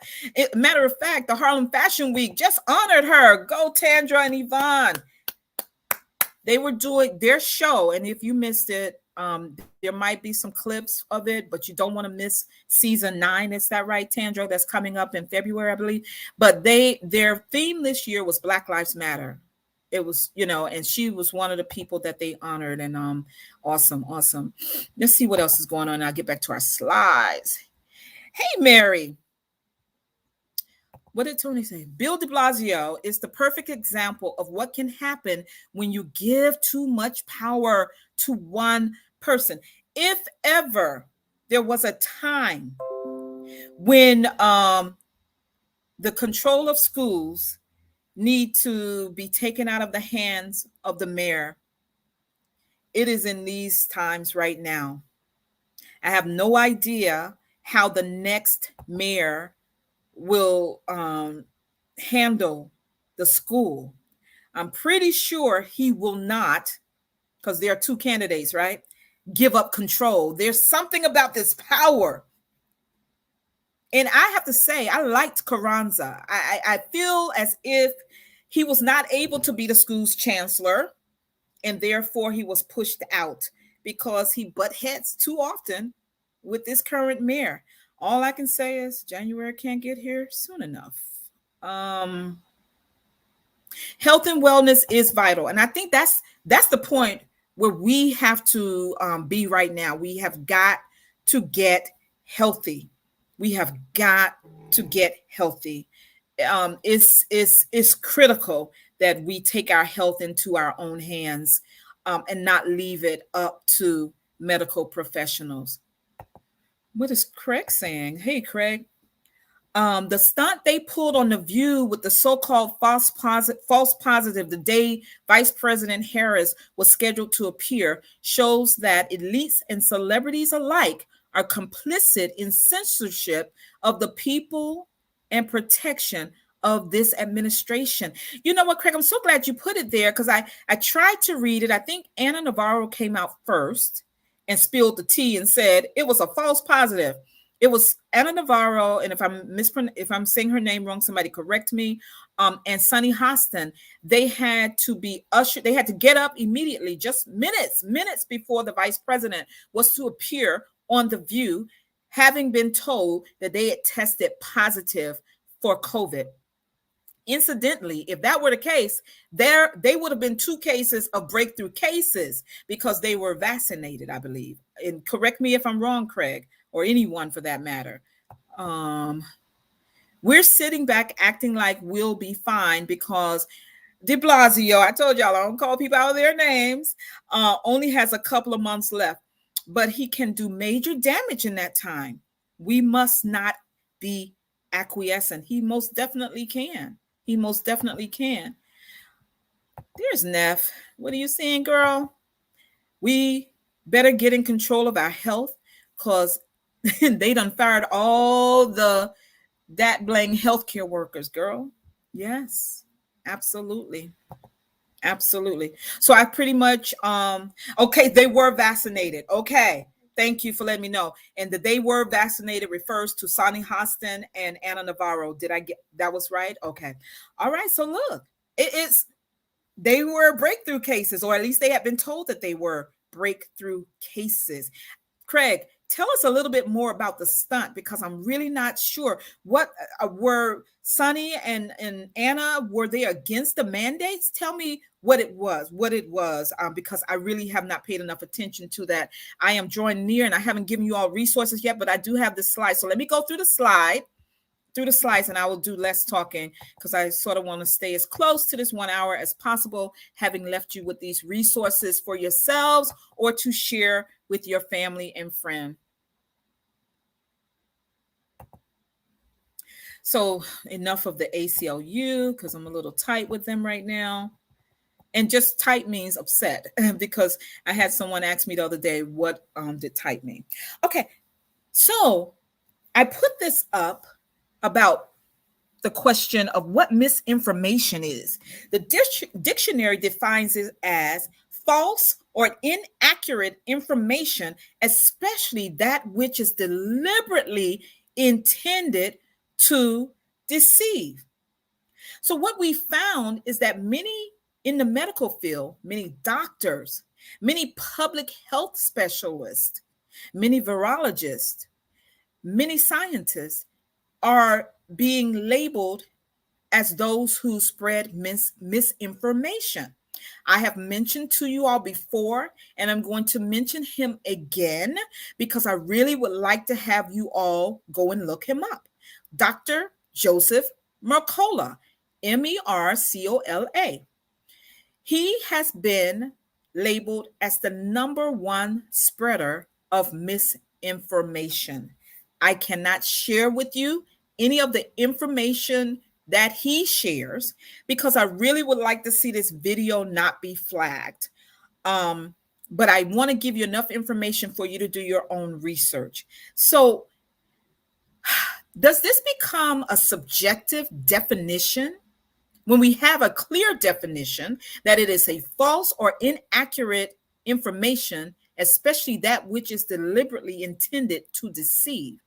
Matter of fact, the Harlem Fashion Week just honored her. Go Tandra and Yvonne. They were doing their show, and if you missed it, there might be some clips of it, but you don't want to miss season 9. Is that right, Tandra? That's coming up in February, I believe. But their theme this year was Black Lives Matter. It was, and she was one of the people that they honored, and awesome. Let's see what else is going on. I'll get back to our slides. Hey, Mary. What did Tony say? Bill de Blasio is the perfect example of what can happen when you give too much power to one person. If ever there was a time when the control of schools need to be taken out of the hands of the mayor, it is in these times right now. I have no idea how the next mayor will handle the school. I'm pretty sure he will not, because there are 2 candidates, right? Give up control. There's something about this power. And I have to say, I liked Carranza. I feel as if he was not able to be the school's chancellor, and therefore he was pushed out because he butt heads too often with this current mayor. All I can say is January can't get here soon enough. Health and wellness is vital. And I think that's the point where we have to be right now. We have got to get healthy. We have got to get healthy. It's critical that we take our health into our own hands and not leave it up to medical professionals. What is Craig saying? Hey, Craig. The stunt they pulled on The View with the so-called false positive the day Vice President Harris was scheduled to appear shows that elites and celebrities alike are complicit in censorship of the people and protection of this administration. You know what, Craig? I'm so glad you put it there, because I tried to read it. I think Ana Navarro came out first and spilled the tea and said it was a false positive. It was Ana Navarro, and if I'm saying her name wrong, somebody correct me. And Sunny Hostin, they had to be ushered. They had to get up immediately, just minutes before the vice president was to appear on The View, having been told that they had tested positive for COVID. Incidentally, if that were the case, they would have been 2 cases of breakthrough cases because they were vaccinated, I believe. And correct me if I'm wrong, Craig, or anyone for that matter. We're sitting back acting like we'll be fine because de Blasio, I told y'all I don't call people out of their names, only has a couple of months left, but he can do major damage in that time. We must not be acquiescent. He most definitely can. He most definitely can. There's Neff. What are you saying, girl? We better get in control of our health because they done fired all that blang healthcare workers, girl. Yes, absolutely. Absolutely. So I pretty much okay, they were vaccinated. Okay. Thank you for letting me know. And the they were vaccinated refers to Sonny Hostin and Anna Navarro. Did I get that was right? Okay. All right. So look, it's they were breakthrough cases, or at least they have been told that they were breakthrough cases. Craig, tell us a little bit more about the stunt because I'm really not sure. What were Sonny and Anna, were they against the mandates? Tell me what it was, because I really have not paid enough attention to that. I am drawing near and I haven't given you all resources yet, but I do have the slide. So let me go through the slides and I will do less talking because I sort of want to stay as close to this 1 hour as possible, having left you with these resources for yourselves or to share with your family and friend. So enough of the ACLU because I'm a little tight with them right now. And just tight means upset because I had someone ask me the other day, what did tight mean? Okay, so I put this up about the question of what misinformation is. The dictionary defines it as false or inaccurate information, especially that which is deliberately intended to deceive. So what we found is that many in the medical field, many doctors, many public health specialists, many virologists, many scientists are being labeled as those who spread misinformation. I have mentioned to you all before, and I'm going to mention him again because I really would like to have you all go and look him up. Dr. Joseph Mercola, Mercola. He has been labeled as the #1 spreader of misinformation. I cannot share with you any of the information that he shares because I really would like to see this video not be flagged. But I want to give you enough information for you to do your own research. So does this become a subjective definition when we have a clear definition that it is a false or inaccurate information, especially that which is deliberately intended to deceive?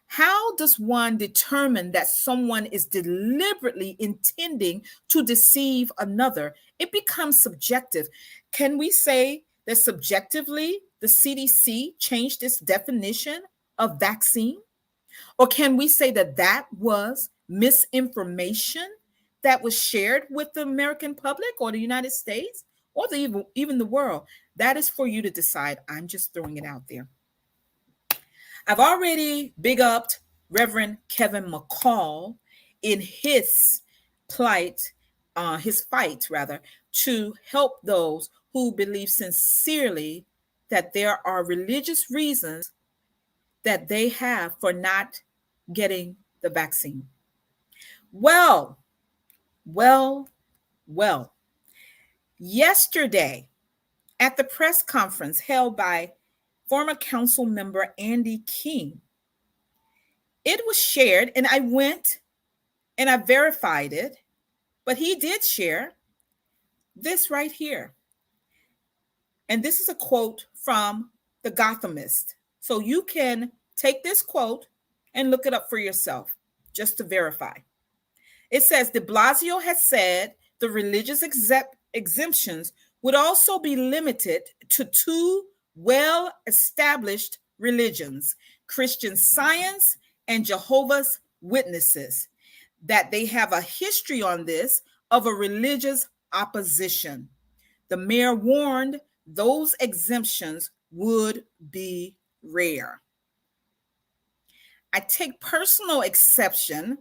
How does one determine that someone is deliberately intending to deceive another? It becomes subjective. Can we say that subjectively the CDC changed its definition of vaccine? Or can we say that that was misinformation that was shared with the American public or the United States or even the world? That is for you to decide. I'm just throwing it out there. I've already big upped Reverend Kevin McCall in his fight to help those who believe sincerely that there are religious reasons that they have for not getting the vaccine. Well. Yesterday, at the press conference held by former council member Andy King, it was shared, and I went and I verified it, but he did share this right here. And this is a quote from The Gothamist. So you can take this quote and look it up for yourself just to verify. It says, de Blasio has said the religious exemptions would also be limited to 2 well-established religions, Christian Science and Jehovah's Witnesses, that they have a history on this of a religious opposition. The mayor warned those exemptions would be rare. I take personal exception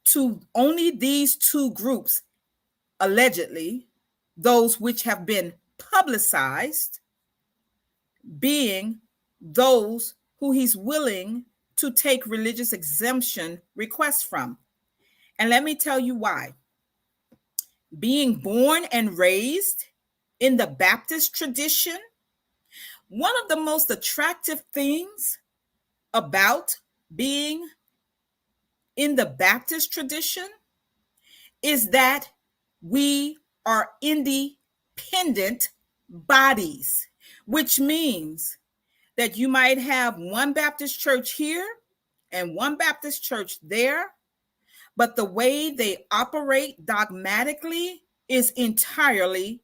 to only these 2 groups, allegedly, those which have been publicized, being those who he's willing to take religious exemption requests from. And let me tell you why. Being born and raised in the Baptist tradition, one of the most attractive things about being in the Baptist tradition is that we are independent bodies, which means that you might have one Baptist church here and one Baptist church there, but the way they operate dogmatically is entirely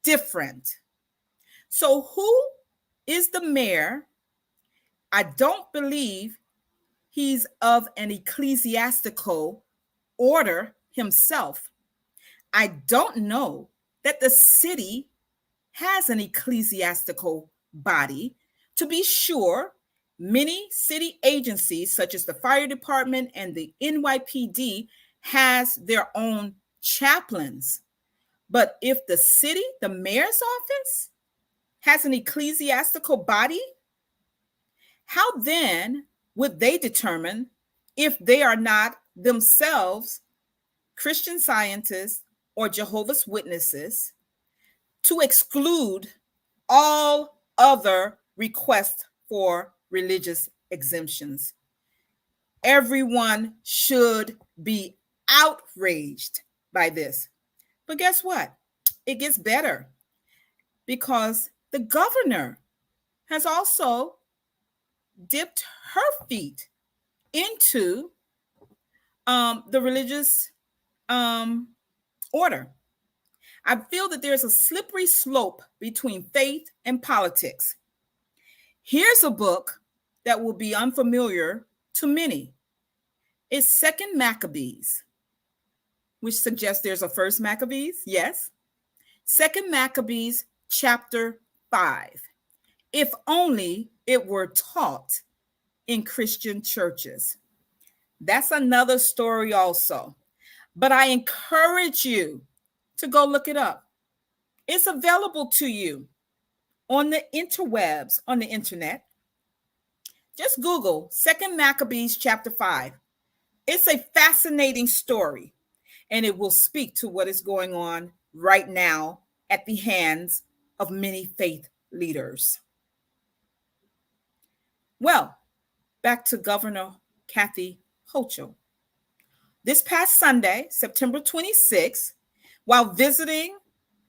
different. So who is the mayor? I don't believe he's of an ecclesiastical order himself. I don't know that the city has an ecclesiastical body. To be sure, many city agencies, such as the fire department and the NYPD, has their own chaplains. But if the city, the mayor's office, has an ecclesiastical body, how then would they determine if they are not themselves Christian Scientists or Jehovah's Witnesses to exclude all other requests for religious exemptions? Everyone should be outraged by this. But guess what? It gets better, because the governor has also dipped her feet into the religious order. I feel that there's a slippery slope between faith and politics. Here's a book that will be unfamiliar to many. It's Second Maccabees, which suggests there's a First Maccabees. Yes. Second Maccabees, chapter 5. If only it were taught in Christian churches. That's another story also. But I encourage you to go look it up. It's available to you on the interwebs, on the internet. Just Google Second Maccabees chapter 5. It's a fascinating story, and it will speak to what is going on right now at the hands of many faith leaders. Well, back to Governor Kathy Hochul. This past Sunday, September 26th, while visiting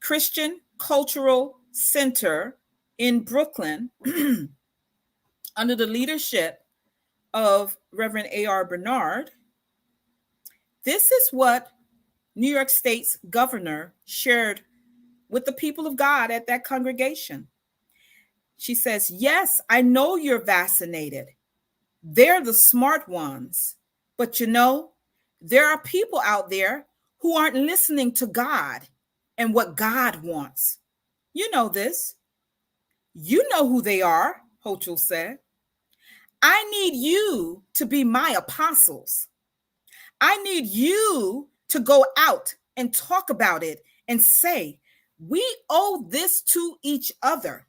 Christian Cultural Center in Brooklyn under the leadership of Reverend A.R. Bernard, this is what New York State's governor shared with the people of God at that congregation. She says, yes, I know you're vaccinated. They're the smart ones. But you know, there are people out there who aren't listening to God and what God wants. You know this. You know who they are, Hochul said. I need you to be my apostles. I need you to go out and talk about it and say, we owe this to each other.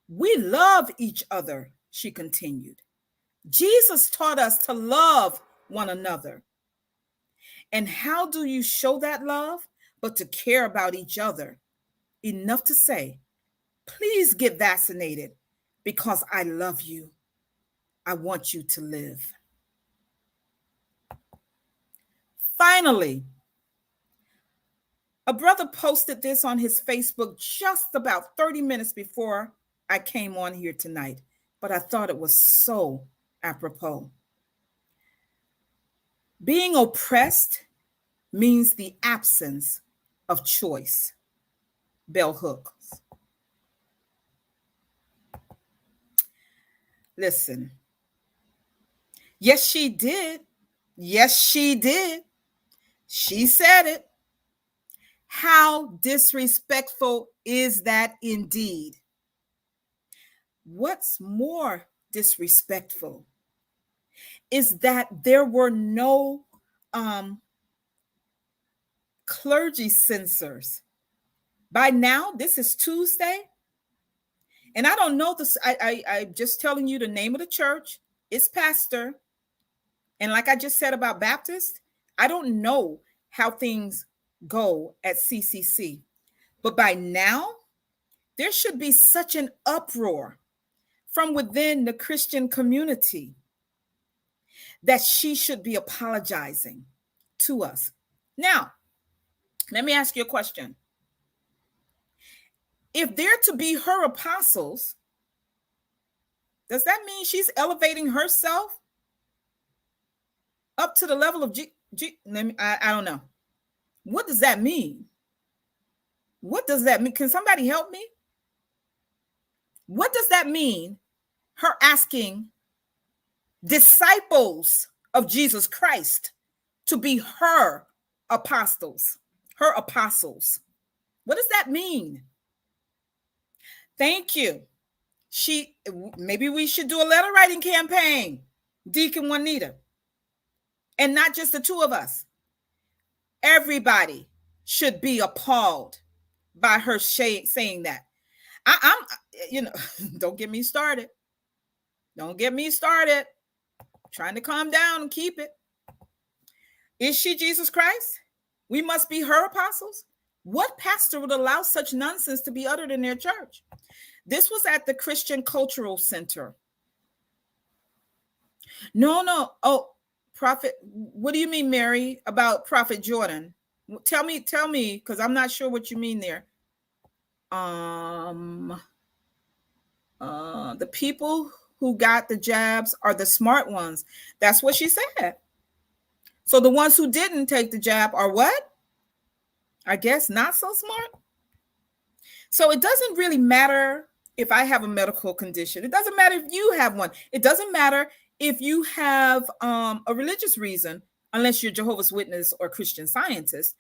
We love each other, she continued. Jesus taught us to love one another. And how do you show that love? But to care about each other enough to say, please get vaccinated because I love you. I want you to live. Finally, a brother posted this on his Facebook just about 30 minutes before I came on here tonight, but I thought it was so apropos. Being oppressed means the absence of choice. Bell Hooks. Listen. Yes, she did. Yes, she did. She said it. How disrespectful is that indeed? What's more disrespectful is that there were no clergy censors. By now, this is Tuesday, and I don't know this. I'm just telling you the name of the church. it's pastor. And like I just said about Baptist, I don't know how things go at CCC. But by now, there should be such an uproar from within the Christian community that she should be apologizing to us. Now, let me ask you a question. If they're to be her apostles, does that mean she's elevating herself up to the level of I don't know. What does that mean? What does that mean? Can somebody help me? What does that mean? Her asking disciples of Jesus Christ to be her apostles, her apostles. What does that mean? Thank you. Maybe we should do a letter writing campaign, Deacon Juanita, and not just the two of us. Everybody should be appalled by her saying that. I'm don't get me started. Don't get me started. Trying to calm down and keep it. Is she Jesus Christ? We must be her apostles. What pastor would allow such nonsense to be uttered in their church? This was at the Christian Cultural Center. No. Oh, Prophet, what do you mean, Mary, about Prophet Jordan? Tell me, because I'm not sure what you mean there. The people who got the jabs are the smart ones. That's what she said. So the ones who didn't take the jab are what? I guess not so smart. So it doesn't really matter if I have a medical condition. It doesn't matter if you have one. It doesn't matter if you have a religious reason, unless you're Jehovah's Witness or Christian Scientist.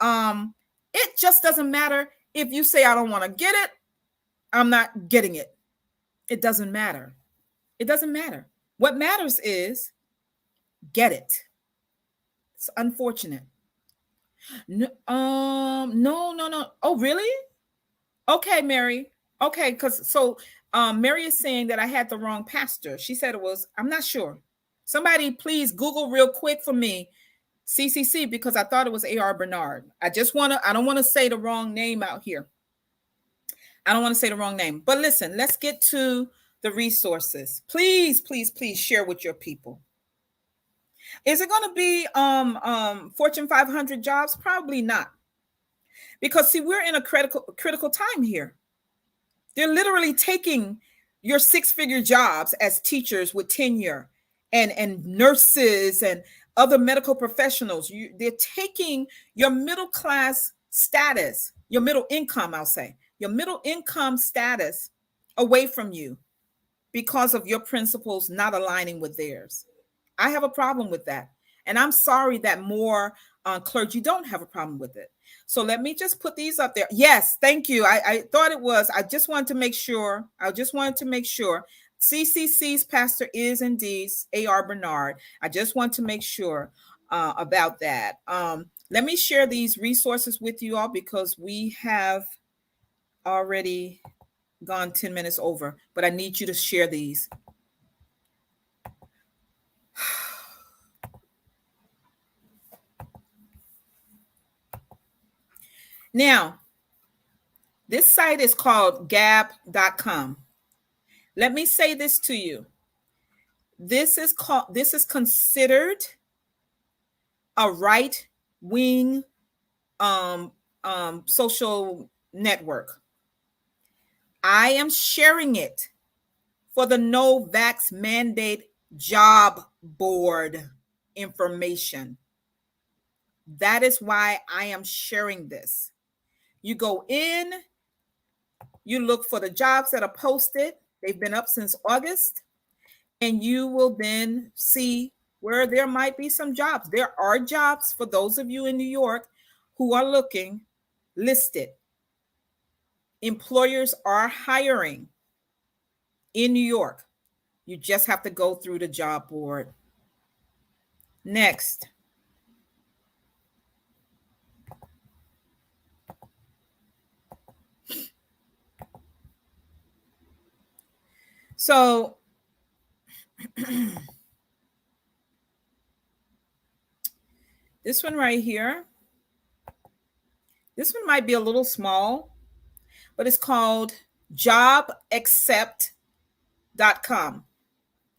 It just doesn't matter if you say, I don't want to get it, I'm not getting it. It doesn't matter. It doesn't matter. What matters is get it. It's unfortunate. No. Oh, really? Okay, Mary. Okay, Mary is saying that I had the wrong pastor. She said it was, I'm not sure. Somebody please Google real quick for me, CCC, because I thought it was A.R. Bernard. I don't want to say the wrong name out here. I don't want to say the wrong name. But listen, let's get to the resources. Please share with your people. Is it going to be Fortune 500 jobs? Probably not. Because see, we're in a critical time here. They're literally taking your six-figure jobs as teachers with tenure and nurses and other medical professionals. They're taking your middle class status, your middle income, I'll say, your middle income status away from you because of your principles not aligning with theirs. I have a problem with that. And I'm sorry that more clergy don't have a problem with it. So let me just put these up there. Yes, thank you. I thought it was. I just wanted to make sure. CCC's pastor is indeed A.R. Bernard. I just want to make sure about that. Let me share these resources with you all because we have already gone 10 minutes over, but I need you to share these. Now, this site is called gab.com. Let me say this to you. This is considered a right-wing social network. I am sharing it for the No Vax Mandate Job Board information. That is why I am sharing this. You go in, you look for the jobs that are posted. They've been up since August, and you will then see where there might be some jobs. There are jobs for those of you in New York who are looking listed. Employers are hiring in New York. You just have to go through the job board. Next. So This one right here. This one might be a little small, but it's called jobaccept.com.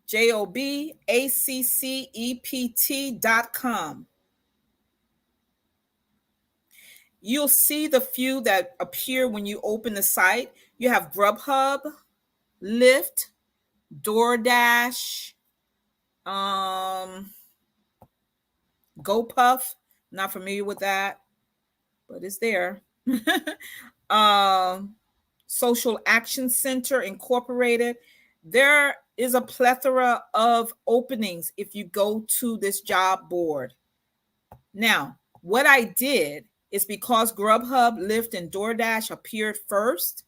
jobaccept.com. You'll see the few that appear when you open the site. You have Grubhub, Lyft, DoorDash, GoPuff. Not familiar with that, but it's there. Social Action Center Incorporated. There is a plethora of openings if you go to this job board. Now, what I did is because Grubhub, Lyft, and DoorDash appeared first,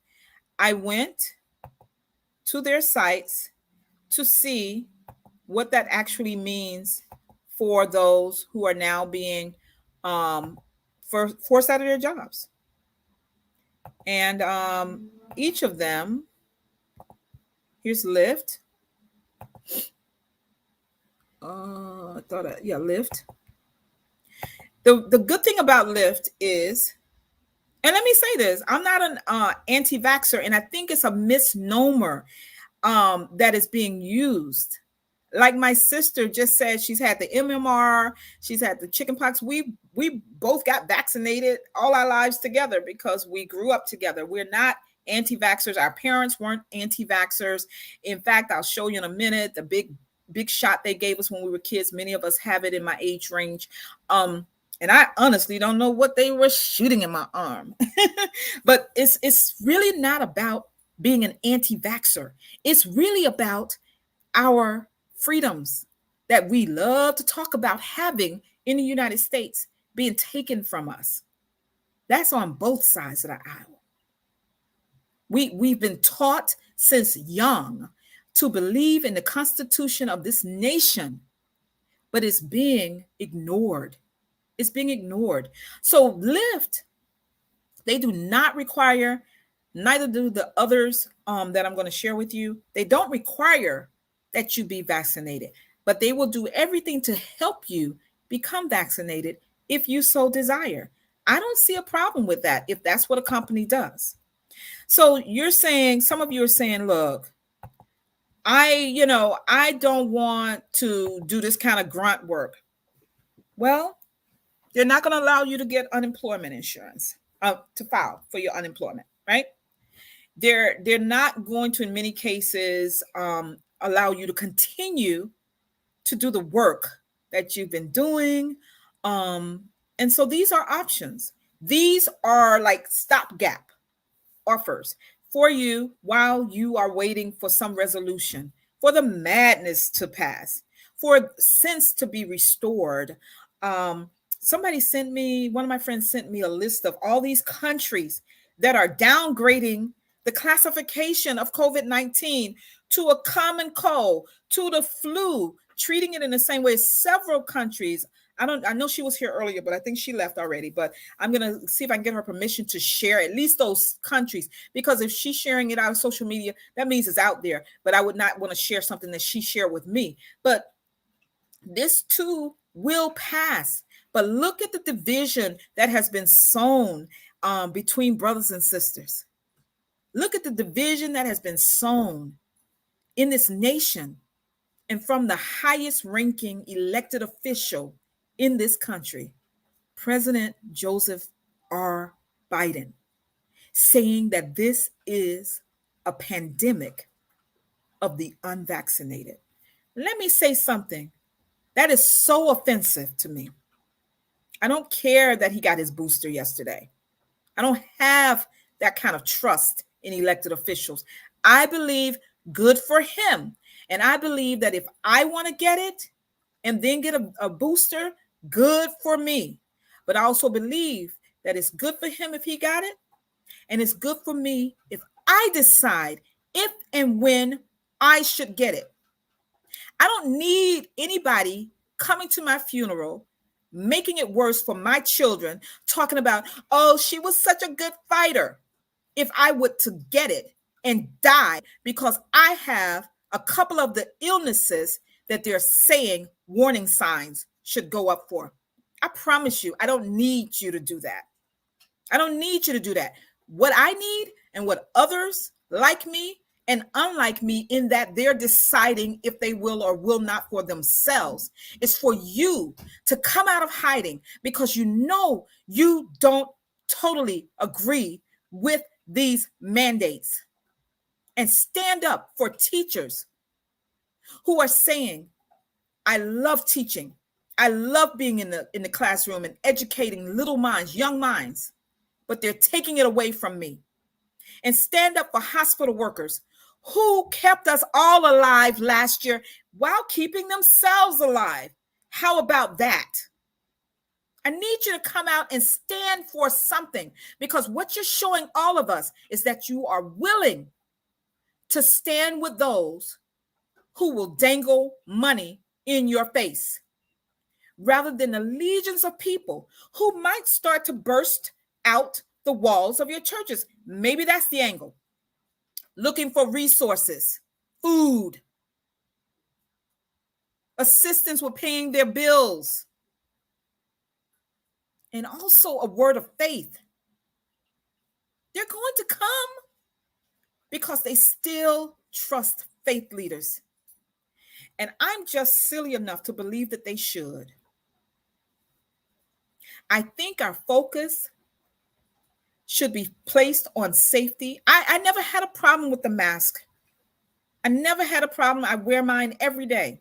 I went to their sites to see what that actually means for those who are now being forced out of their jobs. And each of them, here's Lyft. Lyft. The good thing about Lyft is, and let me say this, I'm not an anti-vaxxer, and I think it's a misnomer that is being used. Like my sister just said, she's had the MMR, she's had the chickenpox. We both got vaccinated all our lives together because we grew up together. We're not anti-vaxxers. Our parents weren't anti-vaxxers. In fact, I'll show you in a minute the big shot they gave us when we were kids. Many of us have it in my age range. And I honestly don't know what they were shooting in my arm. But it's really not about being an anti-vaxxer. It's really about our freedoms that we love to talk about having in the United States being taken from us. That's on both sides of the aisle. We've been taught since young to believe in the Constitution of this nation, but it's being ignored. It's being ignored. So Lyft, they do not require, neither do the others that I'm going to share with you. They don't require that you be vaccinated, but they will do everything to help you become vaccinated if you so desire. I don't see a problem with that if that's what a company does. So you're saying, some of you are saying, look, I don't want to do this kind of grunt work. Well, they're not going to allow you to get unemployment insurance, to file for your unemployment, right? They're not going to, in many cases, allow you to continue to do the work that you've been doing. And so these are options. These are like stopgap offers for you while you are waiting for some resolution, for the madness to pass, for sense to be restored. Somebody sent me, one of my friends sent me a list of all these countries that are downgrading the classification of COVID-19 to a common cold, to the flu, treating it in the same way. Several countries. I know she was here earlier, but I think she left already. But I'm going to see if I can get her permission to share at least those countries, because if she's sharing it out of social media, that means it's out there. But I would not want to share something that she shared with me. But this too will pass. But look at the division that has been sown between brothers and sisters. Look at the division that has been sown in this nation and from the highest ranking elected official in this country, President Joseph R. Biden, saying that this is a pandemic of the unvaccinated. Let me say something that is so offensive to me. I don't care that he got his booster yesterday. I don't have that kind of trust in elected officials. I believe good for him. And I believe that if I want to get it and then get a booster, good for me. But I also believe that it's good for him if he got it. And it's good for me if I decide if and when I should get it. I don't need anybody coming to my funeral, making it worse for my children, talking about, oh, she was such a good fighter. If I were to get it and die because I have a couple of the illnesses that they're saying warning signs should go up for. I promise you, I don't need you to do that. I don't need you to do that. What I need and what others like me and unlike me, in that they're deciding if they will or will not for themselves, is for you to come out of hiding, because you know you don't totally agree with these mandates, and stand up for teachers who are saying, I love teaching. I love being in the classroom and educating little minds, young minds, but they're taking it away from me. And stand up for hospital workers who kept us all alive last year while keeping themselves alive. How about that? I need you to come out and stand for something, because what you're showing all of us is that you are willing to stand with those who will dangle money in your face, rather than the legions of people who might start to burst out the walls of your churches. Maybe that's the angle. Looking for resources, food, assistance with paying their bills, and also a word of faith. They're going to come because they still trust faith leaders. And I'm just silly enough to believe that they should. I think our focus should be placed on safety. I never had a problem with the mask. I never had a problem. I wear mine every day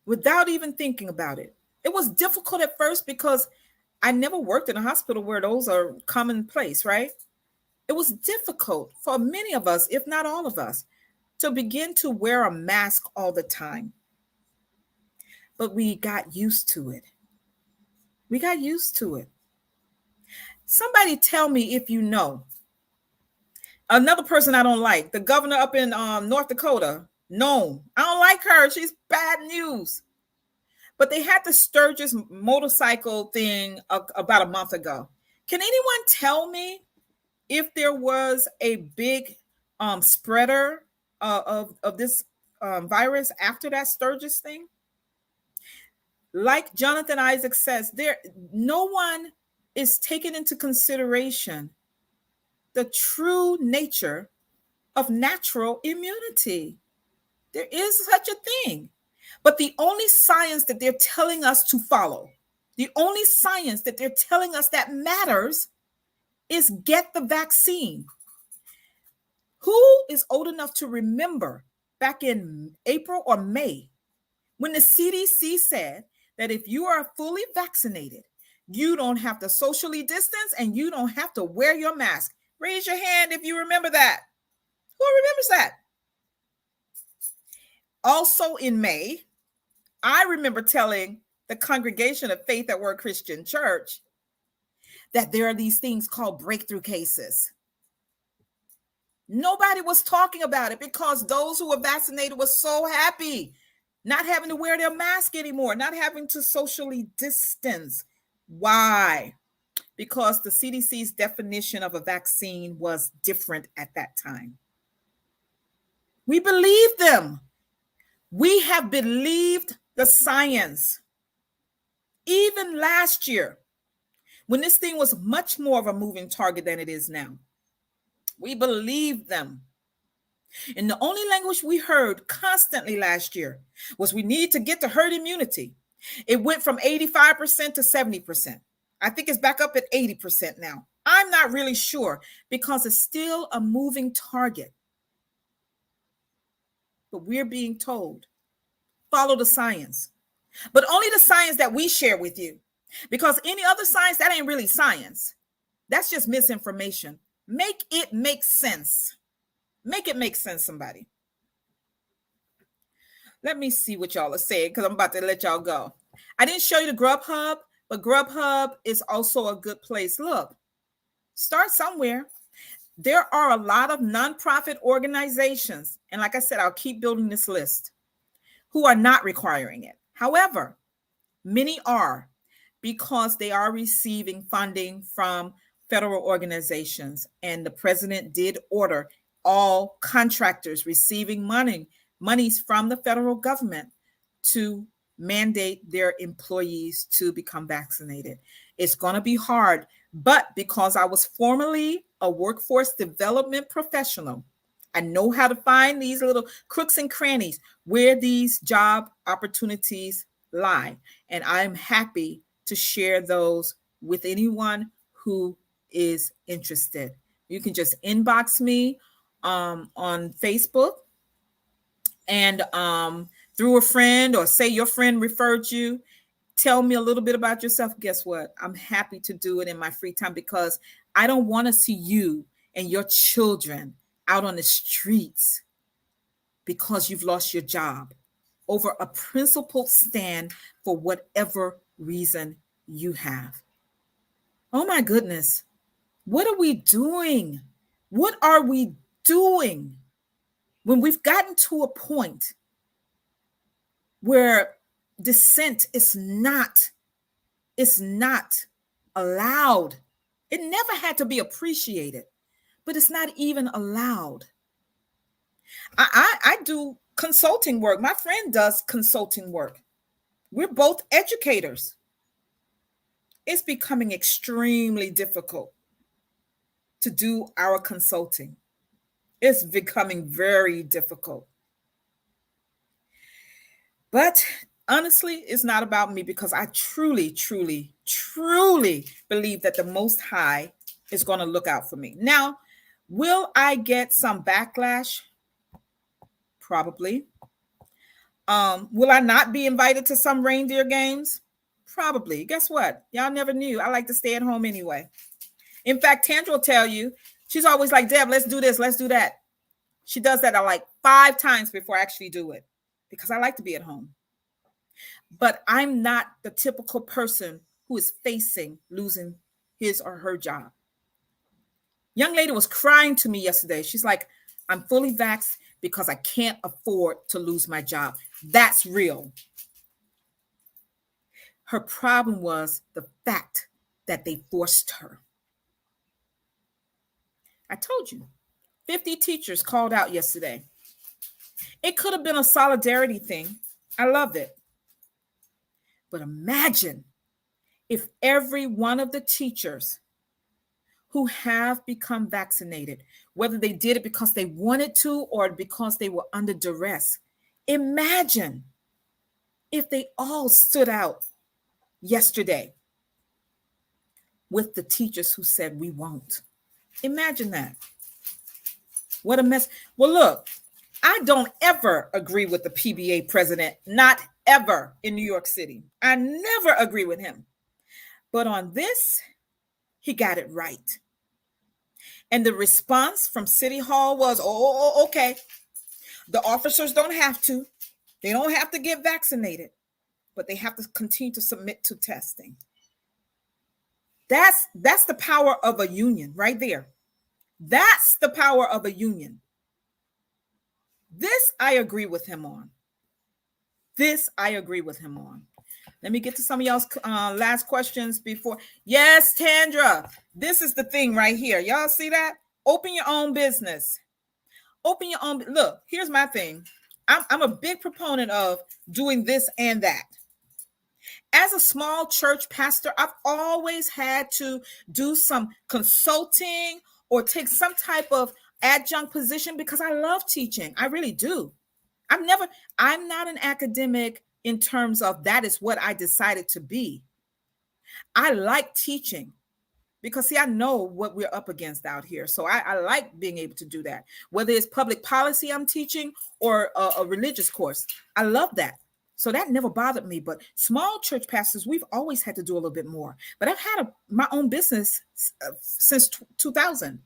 without even thinking about it. It was difficult at first because I never worked in a hospital where those are commonplace, right? It was difficult for many of us, if not all of us, to begin to wear a mask all the time. But we got used to it. We got used to it. Somebody tell me if you know. Another person I don't like, the governor up in North Dakota, no, I don't like her. She's bad news. But they had the Sturgis motorcycle thing about a month ago. Can anyone tell me if there was a big spreader of this virus after that Sturgis thing? Like Jonathan Isaac says, no one is taking into consideration the true nature of natural immunity. There is such a thing. But the only science that they're telling us to follow, the only science that they're telling us that matters, is get the vaccine. Who is old enough to remember back in April or May when the CDC said that if you are fully vaccinated, you don't have to socially distance and you don't have to wear your mask? Raise your hand if you remember that. Who remembers that? Also in May, I remember telling the Congregation of Faith at Work Christian Church that there are these things called breakthrough cases. Nobody was talking about it because those who were vaccinated were so happy not having to wear their mask anymore, not having to socially distance. Why? Because the CDC's definition of a vaccine was different at that time. We believed them. We have believed the science. Even last year, when this thing was much more of a moving target than it is now, we believed them. And the only language we heard constantly last year was we need to get to herd immunity. It went from 85% to 70%. I think it's back up at 80% now. I'm not really sure because it's still a moving target. But we're being told, follow the science. But only the science that we share with you. Because any other science, that ain't really science. That's just misinformation. Make it make sense. Make it make sense, somebody. Let me see what y'all are saying because I'm about to let y'all go. I didn't show you the Grubhub, but Grubhub is also a good place. Look, start somewhere. There are a lot of nonprofit organizations, and like I said, I'll keep building this list, who are not requiring it. However, many are, because they are receiving funding from federal organizations, and the president did order all contractors receiving monies from the federal government to mandate their employees to become vaccinated. It's going to be hard, but because I was formerly a workforce development professional, I know how to find these little crooks and crannies where these job opportunities lie. And I'm happy to share those with anyone who is interested. You can just inbox me on Facebook and through a friend, or say your friend referred you. Tell me a little bit about yourself. Guess what? I'm happy to do it in my free time, because I don't want to see you and your children out on the streets because you've lost your job over a principled stand for whatever reason you have. Oh my goodness. What are we doing? What are we doing when we've gotten to a point where dissent is not allowed? It never had to be appreciated, but it's not even allowed. I do consulting work. My friend does consulting work. We're both educators. It's becoming extremely difficult to do our consulting. It's becoming very difficult. But honestly, it's not about me, because I truly, truly, truly believe that the Most High is going to look out for me. Now, will I get some backlash? Probably. Will I not be invited to some reindeer games? Probably. Guess what? Y'all never knew. I like to stay at home anyway. In fact, Tandra will tell you, she's always like, Deb, let's do this, let's do that. She does that like 5 times before I actually do it, because I like to be at home. But I'm not the typical person who is facing losing his or her job. Young lady was crying to me yesterday. She's like, I'm fully vaxxed because I can't afford to lose my job. That's real. Her problem was the fact that they forced her. I told you, 50 teachers called out yesterday. It could have been a solidarity thing. I love it. But imagine if every one of the teachers who have become vaccinated, whether they did it because they wanted to or because they were under duress, imagine if they all stood out yesterday with the teachers who said we won't. Imagine that. What a mess. Well, look, I don't ever agree with the PBA president, not ever, in New York City. I never agree with him. But on this, he got it right. And the response from City Hall was, oh, okay. The officers don't have to. They don't have to get vaccinated, but they have to continue to submit to testing. That's the power of a union right there. That's the power of a union. This I agree with him on. Let me get to some of y'all's last questions before. Yes, Tandra, this is the thing right here. Y'all see that? Open your own business. Open your own. Look, here's my thing. I'm a big proponent of doing this and that. As a small church pastor, I've always had to do some consulting or take some type of adjunct position because I love teaching. I really do. I'm not an academic in terms of that is what I decided to be. I like teaching because, see, I know what we're up against out here. So I like being able to do that, whether it's public policy I'm teaching or a religious course. I love that. So that never bothered me. But small church pastors, we've always had to do a little bit more. But I've had my own business since 2000.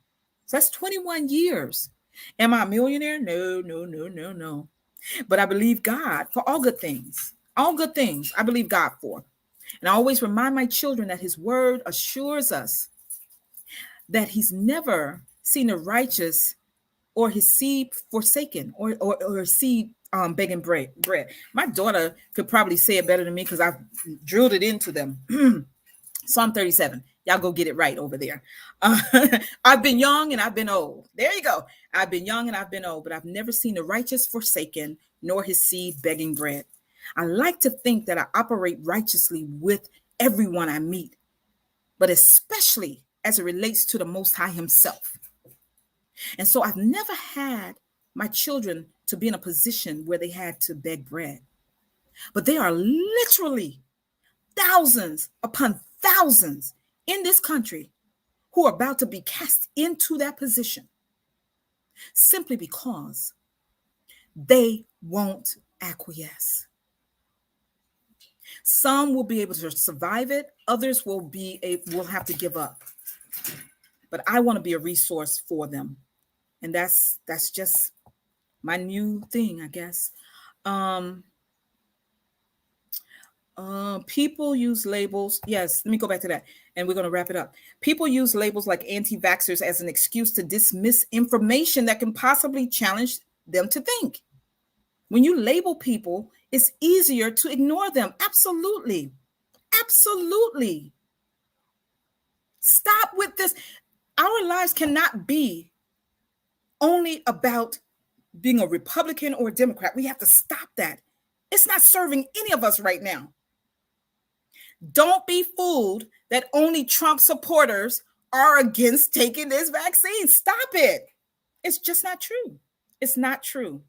So that's 21 years. Am I a millionaire? No. But I believe God for all good things. All good things I believe God for. And I always remind my children that his word assures us that he's never seen the righteous or his seed forsaken or seed begging bread. My daughter could probably say it better than me because I've drilled it into them. Psalm 37. Y'all go get it right over there. I've been young and I've been old. There you go. I've been young and I've been old, but I've never seen the righteous forsaken, nor his seed begging bread. I like to think that I operate righteously with everyone I meet, but especially as it relates to the Most High himself. And so I've never had my children to be in a position where they had to beg bread. But there are literally thousands upon thousands in this country who are about to be cast into that position simply because they won't acquiesce. Some will be able to survive it. Others will have to give up. But I want to be a resource for them. And that's just my new thing, I guess. People use labels. Yes, let me go back to that. And we're going to wrap it up. People use labels like anti-vaxxers as an excuse to dismiss information that can possibly challenge them to think. When you label people, it's easier to ignore them. Absolutely. Absolutely. Stop with this. Our lives cannot be only about being a Republican or a Democrat. We have to stop that. It's not serving any of us right now. Don't be fooled that only Trump supporters are against taking this vaccine. Stop it. It's just not true. It's not true.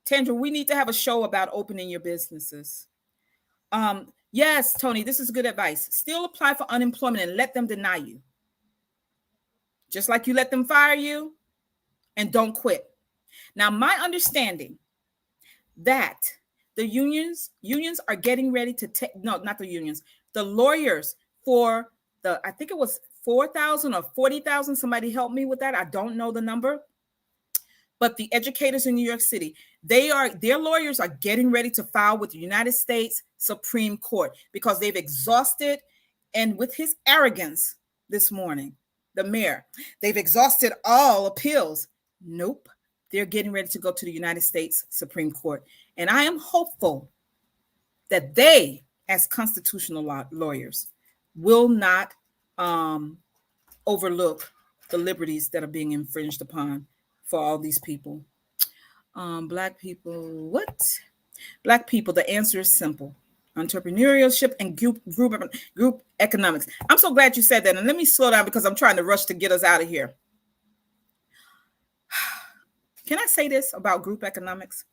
Tandra, we need to have a show about opening your businesses. Yes, Tony, this is good advice. Still apply for unemployment and let them deny you. Just like you let them fire you, and don't quit. Now, my understanding that the unions are getting ready to take, no, not the unions, the lawyers for I think it was 4,000 or 40,000. Somebody help me with that. I don't know the number. But the educators in New York City, their lawyers are getting ready to file with the United States Supreme Court because they've exhausted, and with his arrogance this morning, the mayor, they've exhausted all appeals. Nope. They're getting ready to go to the United States Supreme Court. And I am hopeful that they, as constitutional lawyers, will not overlook the liberties that are being infringed upon for all these people. Black people, what? Black people, the answer is simple. Entrepreneurship and group economics. I'm so glad you said that. And let me slow down because I'm trying to rush to get us out of here. Can I say this about group economics?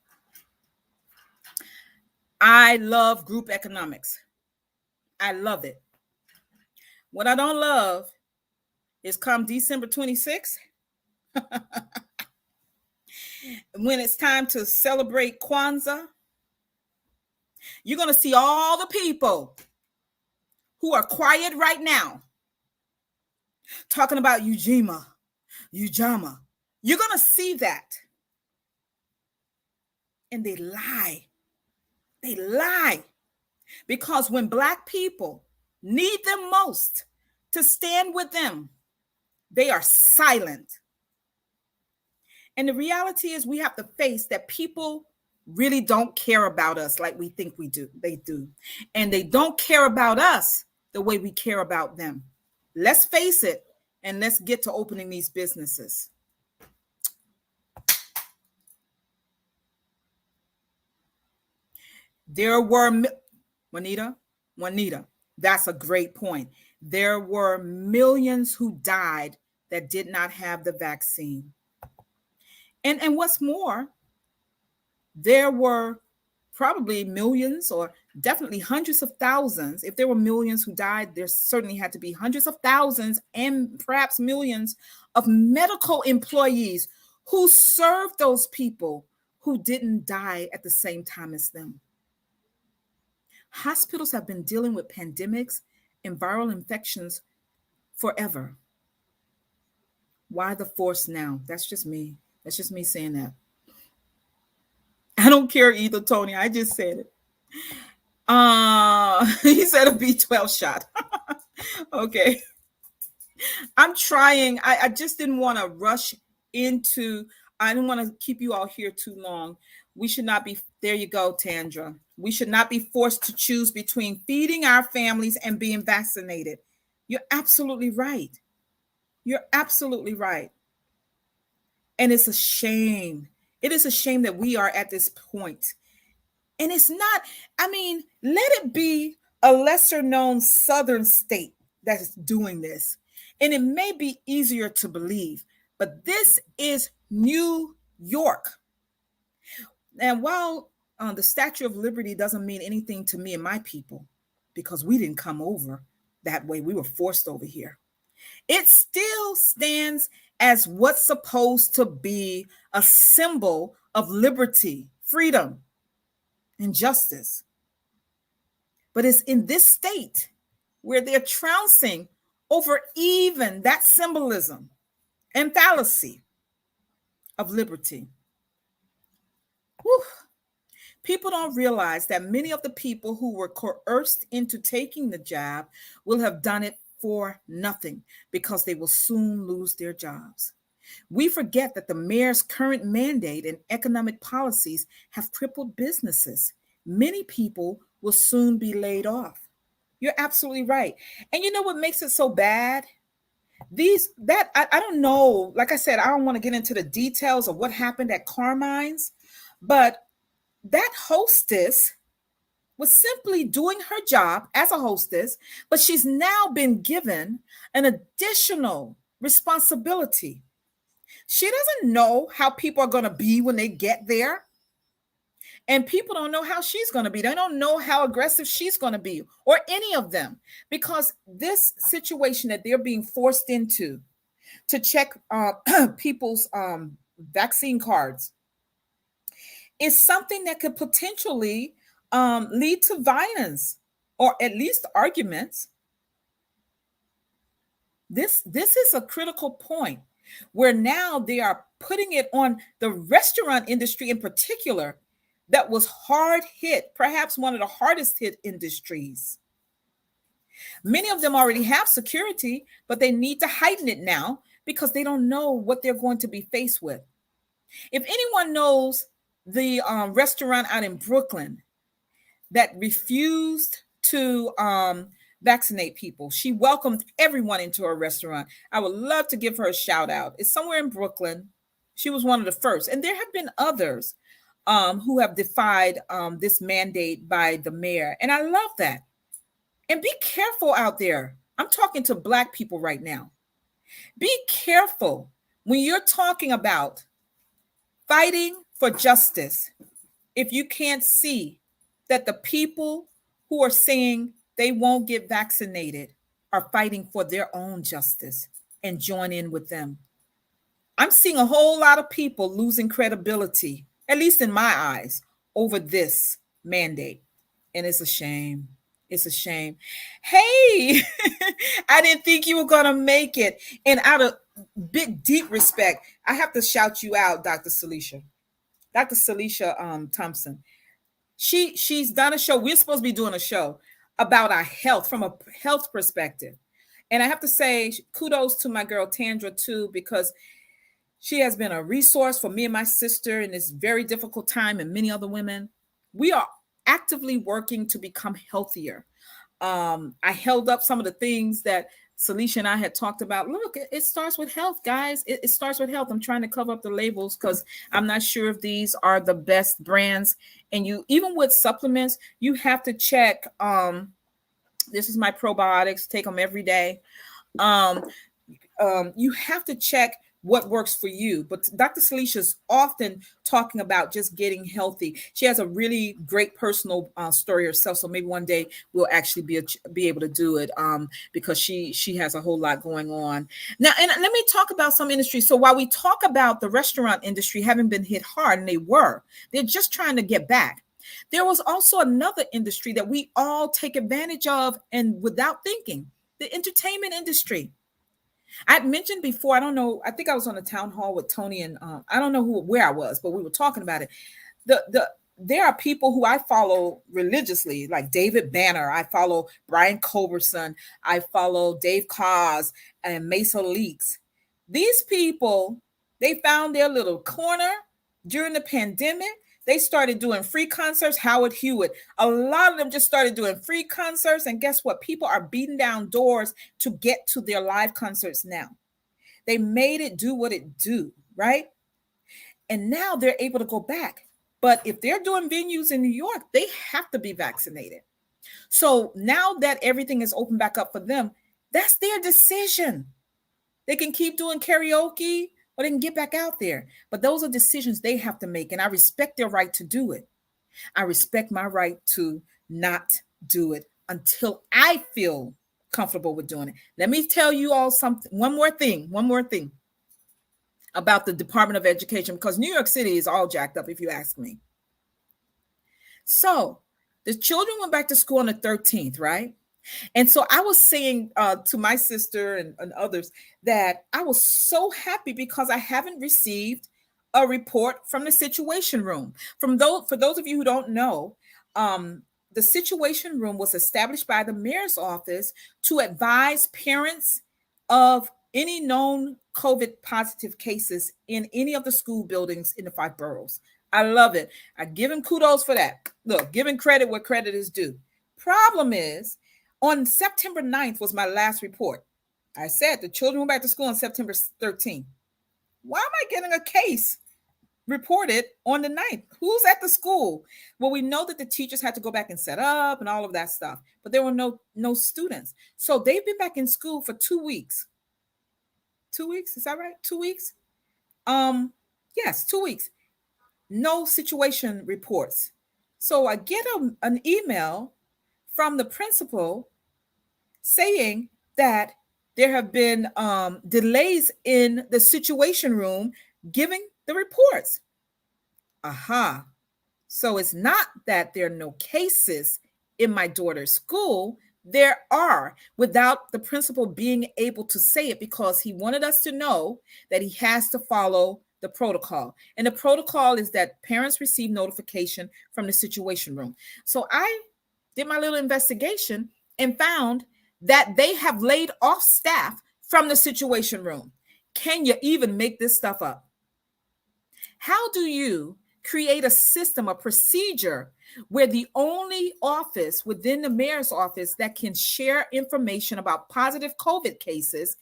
I love group economics. I love it. What I don't love is come December 26th, when it's time to celebrate Kwanzaa, you're going to see all the people who are quiet right now talking about Ujima. You're going to see that. And they lie. They lie. Because when Black people need them most to stand with them, they are silent. And the reality is we have to face that people really don't care about us like we think we do. They do. And they don't care about us the way we care about them. Let's face it, and let's get to opening these businesses. There were, Juanita, that's a great point. There were millions who died that did not have the vaccine. And what's more, there were probably millions or definitely hundreds of thousands. If there were millions who died, there certainly had to be hundreds of thousands and perhaps millions of medical employees who served those people who didn't die at the same time as them. Hospitals have been dealing with pandemics and viral infections forever. Why the force now? That's just me. That's just me saying that. I don't care either, Tony. I just said it. He said a B12 shot. Okay. I'm trying. I just didn't want to rush into, I didn't want to keep you all here too long. We should not be, there you go, Tandra. We should not be forced to choose between feeding our families and being vaccinated. You're absolutely right. You're absolutely right. And it's a shame. It is a shame that we are at this point. And it's not, I mean, let it be a lesser known southern state that is doing this. And it may be easier to believe, but this is New York. And while the Statue of Liberty doesn't mean anything to me and my people, because we didn't come over that way, we were forced over here, it still stands as what's supposed to be a symbol of liberty, freedom, and justice. But it's in this state where they're trouncing over even that symbolism and fallacy of liberty. Whew. People don't realize that many of the people who were coerced into taking the jab will have done it for nothing because they will soon lose their jobs. We forget that the mayor's current mandate and economic policies have crippled businesses. Many people will soon be laid off. You're absolutely right. And you know what makes it so bad? I don't know. Like I said, I don't want to get into the details of what happened at Carmine's, but that hostess was simply doing her job as a hostess, but she's now been given an additional responsibility. She doesn't know how people are going to be when they get there. And people don't know how she's going to be. They don't know how aggressive she's going to be, or any of them, because this situation that they're being forced into to check people's vaccine cards is something that could potentially lead to violence or at least arguments. This is a critical point where now they are putting it on the restaurant industry in particular, that was hard hit, perhaps one of the hardest hit industries. Many of them already have security, but they need to heighten it now because they don't know what they're going to be faced with. If anyone knows the restaurant out in Brooklyn that refused to vaccinate people, she welcomed everyone into her restaurant. I would love to give her a shout out. It's somewhere in Brooklyn. She was one of the first. And there have been others who have defied this mandate by the mayor. And I love that. And be careful out there. I'm talking to Black people right now. Be careful when you're talking about fighting for justice if you can't see that the people who are saying they won't get vaccinated are fighting for their own justice and join in with them. I'm seeing a whole lot of people losing credibility, at least in my eyes, over this mandate. And it's a shame. It's a shame. Hey, I didn't think you were going to make it. And out of big, deep respect, I have to shout you out, Dr. Salisha. Dr. Salisha Thompson. She's done a show. We're supposed to be doing a show about our health from a health perspective. And I have to say kudos to my girl Tandra too, because she has been a resource for me and my sister in this very difficult time, and many other women. We are actively working to become healthier. I held up some of the things that Salisha and I had talked about. Look, it starts with health, guys. It starts with health. I'm trying to cover up the labels because I'm not sure if these are the best brands. And you, even with supplements, you have to check. This is my probiotics. Take them every day. You have to check what works for you. But Dr. Salisha is often talking about just getting healthy. She has a really great personal story herself. So maybe one day we'll actually be able to do it because she has a whole lot going on. Now, and let me talk about some industries. So while we talk about the restaurant industry having been hit hard, and they're just trying to get back. There was also another industry that we all take advantage of and without thinking, the entertainment industry. I mentioned before, I don't know, I think I was on a town hall with Tony and I don't know where I was, but we were talking about it. There are people who I follow religiously, like David Banner. I follow Brian Culberson. I follow Dave Cause and Mesa Leaks. These people, they found their little corner during the pandemic. They started doing free concerts. Howard Hewitt, a lot of them just started doing free concerts. And guess what? People are beating down doors to get to their live concerts now. They made it do what it do, right? And now they're able to go back. But if they're doing venues in New York, they have to be vaccinated. So now that everything is open back up for them, that's their decision. They can keep doing karaoke or they can get back out there. But those are decisions they have to make. And I respect their right to do it. I respect my right to not do it until I feel comfortable with doing it. Let me tell you all something. One more thing about the Department of Education, because New York City is all jacked up, if you ask me. So the children went back to school on the 13th, right? And so I was saying to my sister and others that I was so happy because I haven't received a report from the Situation Room. For those of you who don't know, the Situation Room was established by the mayor's office to advise parents of any known COVID positive cases in any of the school buildings in the 5 boroughs. I love it. I give him kudos for that. Look, giving credit where credit is due. Problem is, on September 9th was my last report. I said the children went back to school on September 13th. Why am I getting a case reported on the 9th? Who's at the school? Well, we know that the teachers had to go back and set up and all of that stuff, but there were no students. So they've been back in school for 2 weeks. 2 weeks, is that right? 2 weeks? Yes, 2 weeks. No situation reports. So I get an email from the principal saying that there have been delays in the Situation Room giving the reports. Aha. So it's not that there are no cases in my daughter's school. There are, without the principal being able to say it, because he wanted us to know that he has to follow the protocol. And the protocol is that parents receive notification from the Situation Room. So I did my little investigation and found that they have laid off staff from the Situation Room. Can you even make this stuff up? How do you create a system, a procedure where the only office within the mayor's office that can share information about positive COVID cases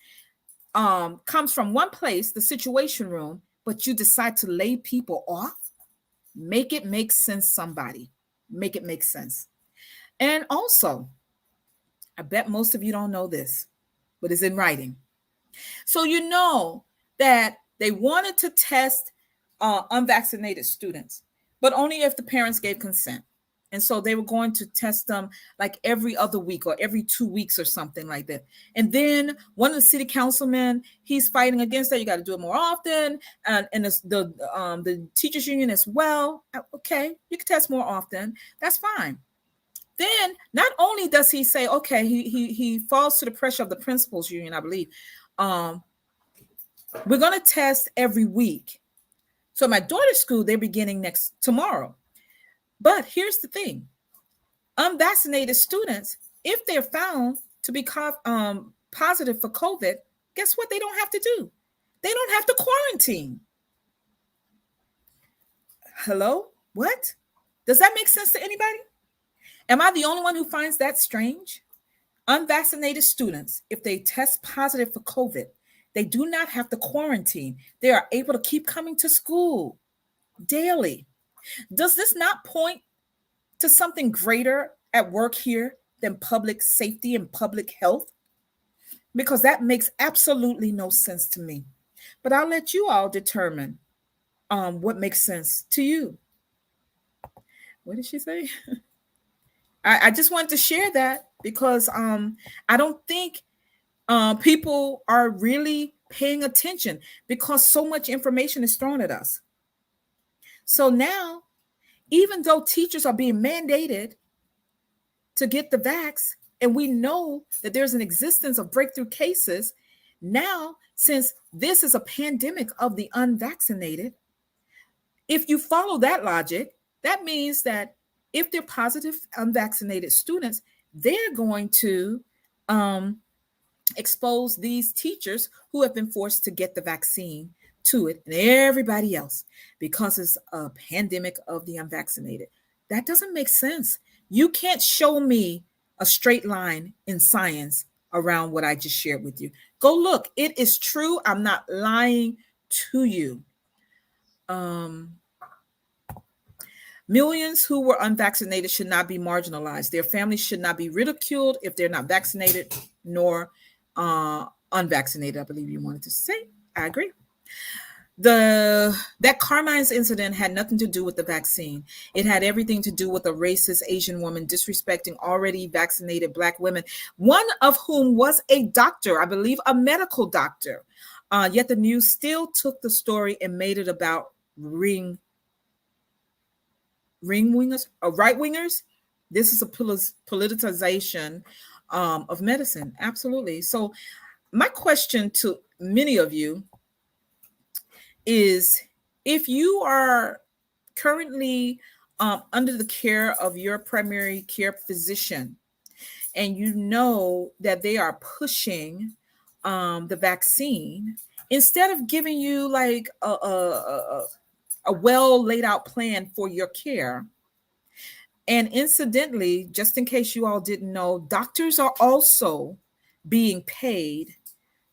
comes from one place, the Situation Room, but you decide to lay people off? Make it make sense, somebody. Make it make sense. And also, I bet most of you don't know this, but it's in writing. So you know that they wanted to test unvaccinated students, but only if the parents gave consent. And so they were going to test them like every other week or every 2 weeks or something like that. And then one of the city councilmen, he's fighting against that. You got to do it more often. And the teachers union as well. Okay, you can test more often. That's fine. Then not only does he say, okay, he falls to the pressure of the principals union, I believe. We're going to test every week. So my daughter's school, they're beginning tomorrow. But here's the thing. Unvaccinated students, if they're found to be positive for COVID, guess what they don't have to do? They don't have to quarantine. Hello? What? Does that make sense to anybody? Am I the only one who finds that strange? Unvaccinated students, if they test positive for COVID, they do not have to quarantine. They are able to keep coming to school daily. Does this not point to something greater at work here than public safety and public health? Because that makes absolutely no sense to me. But I'll let you all determine what makes sense to you. What did she say? I just wanted to share that because I don't think people are really paying attention because so much information is thrown at us. So now, even though teachers are being mandated to get the vax, and we know that there's an existence of breakthrough cases, now, since this is a pandemic of the unvaccinated, if you follow that logic, that means that if they're positive unvaccinated students, they're going to expose these teachers who have been forced to get the vaccine to it and everybody else because it's a pandemic of the unvaccinated. That doesn't make sense. You can't show me a straight line in science around what I just shared with you. Go look. It is true. I'm not lying to you. Millions who were unvaccinated should not be marginalized. Their families should not be ridiculed if they're not vaccinated nor unvaccinated. I believe you wanted to say. I agree. That Carmine's incident had nothing to do with the vaccine. It had everything to do with a racist Asian woman disrespecting already vaccinated Black women, one of whom was a doctor, I believe a medical doctor. Yet the news still took the story and made it about right wingers. This is a politicization of medicine. Absolutely. So my question to many of you is, if you are currently under the care of your primary care physician and you know that they are pushing the vaccine, instead of giving you like a well laid out plan for your care. And incidentally, just in case you all didn't know, doctors are also being paid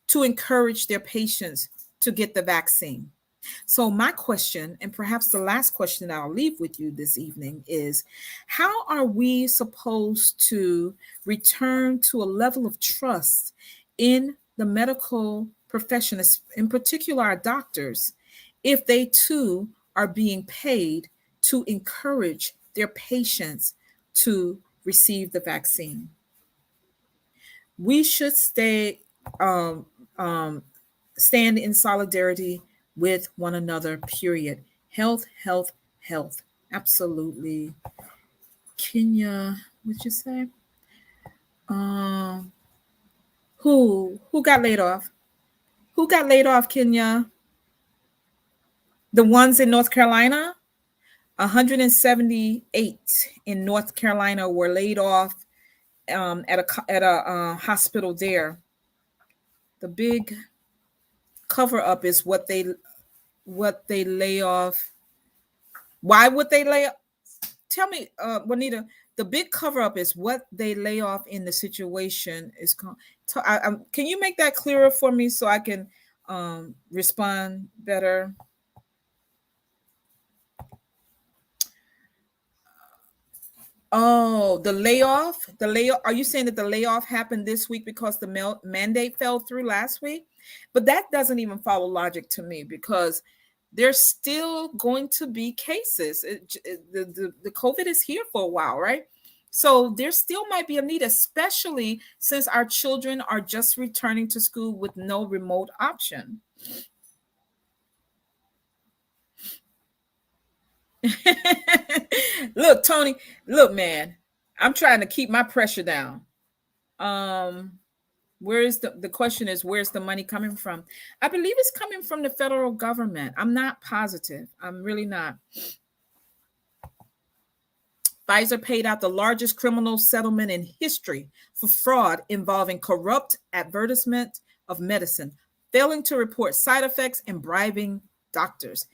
to encourage their patients to get the vaccine. So my question, and perhaps the last question that I'll leave with you this evening, is how are we supposed to return to a level of trust in the medical profession, in particular our doctors, if they too are being paid to encourage their patients to receive the vaccine? We should stand in solidarity with one another, period. Health, health, health. Absolutely. Kenya, what'd you say? Who got laid off? Who got laid off, Kenya? The ones in North Carolina? 178 in North Carolina were laid off at a hospital there. The big cover up is what they lay off. Why would they lay off? Tell me, Juanita, the big cover up is what they lay off in the situation is called. Can you make that clearer for me so I can respond better? Oh, the layoff. Are you saying that the layoff happened this week because the mandate fell through last week? But that doesn't even follow logic to me, because there's still going to be cases. The COVID is here for a while, right? So there still might be a need, especially since our children are just returning to school with no remote option. Look, Tony, look, man, I'm trying to keep my pressure down. Where is the question is, where's the money coming from? I believe it's coming from the federal government. I'm not positive. I'm really not. Pfizer paid out the largest criminal settlement in history for fraud involving corrupt advertisement of medicine, failing to report side effects, and bribing doctors.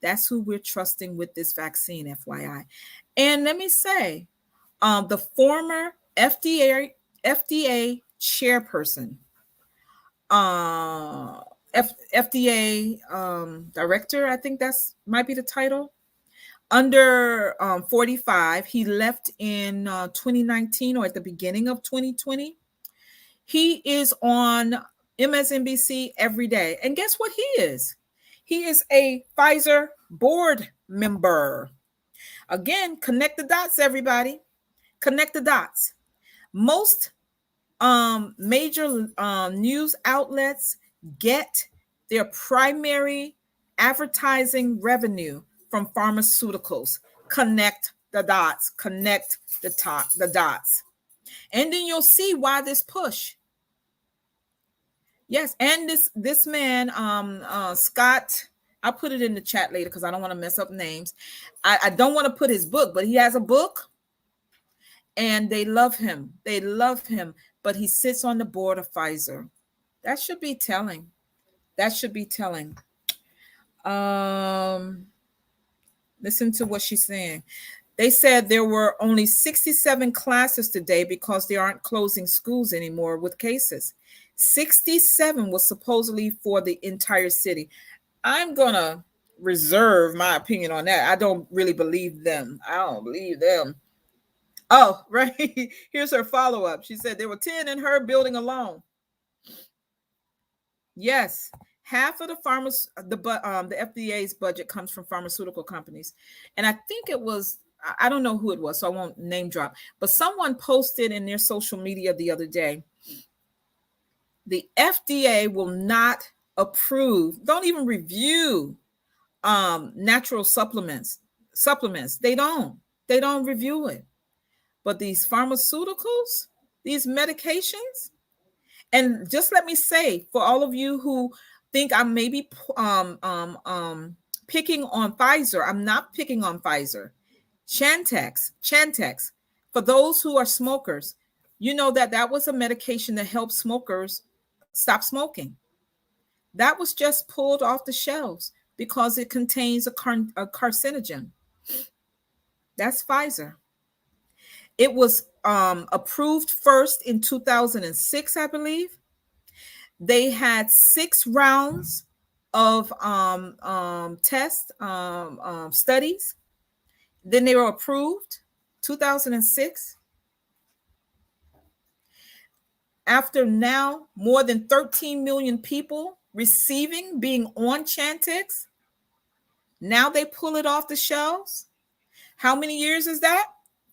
That's who we're trusting with this vaccine, FYI. And let me say, the former FDA chairperson, FDA director, I think that's might be the title, under 45. He left in 2019 or at the beginning of 2020. He is on MSNBC every day. And guess what he is? He is a Pfizer board member. Again, connect the dots, everybody. Connect the dots. Most major news outlets get their primary advertising revenue from pharmaceuticals. Connect the dots. Connect the dots. And then you'll see why this push. Yes, and this man, Scott, I'll put it in the chat later because I don't want to mess up names. I don't want to put his book, but he has a book, and they love him. They love him, but he sits on the board of Pfizer. That should be telling. That should be telling. Listen to what she's saying. They said there were only 67 classes today because they aren't closing schools anymore with cases. 67 was supposedly for the entire city. I'm going to reserve my opinion on that. I don't really believe them. I don't believe them. Oh, right. Here's her follow-up. She said there were 10 in her building alone. Yes. Half of the FDA's budget comes from pharmaceutical companies. And I think it was, I don't know who it was, so I won't name drop, but someone posted in their social media the other day, the FDA will not approve, don't even review natural supplements. They don't review it. But these pharmaceuticals, these medications, and just let me say, for all of you who think I'm maybe picking on Pfizer, I'm not picking on Pfizer. Chantix, for those who are smokers, you know that was a medication that helped smokers stop smoking. That was just pulled off the shelves because it contains a carcinogen. That's Pfizer. It was approved first in 2006, I believe. They had 6 rounds of test studies. Then they were approved 2006. After now more than 13 million people being on Chantix, now they pull it off the shelves. How many years is that?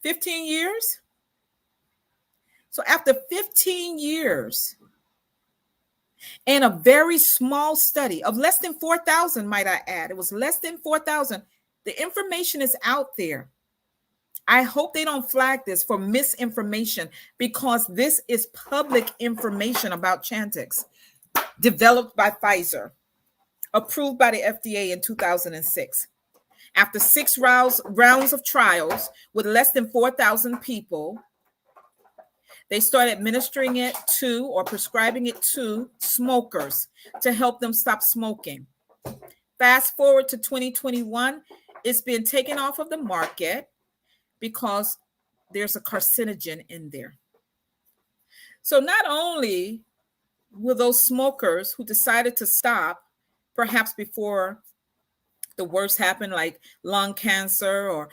15 years? So after 15 years, and a very small study of less than 4,000, might I add, it was less than 4,000. The information is out there. I hope they don't flag this for misinformation, because this is public information about Chantix, developed by Pfizer, approved by the FDA in 2006. After 6 rounds of trials with less than 4,000 people, they started administering it to, or prescribing it to, smokers to help them stop smoking. Fast forward to 2021, it's been taken off of the market because there's a carcinogen in there. So not only will those smokers who decided to stop, perhaps before the worst happened, like lung cancer or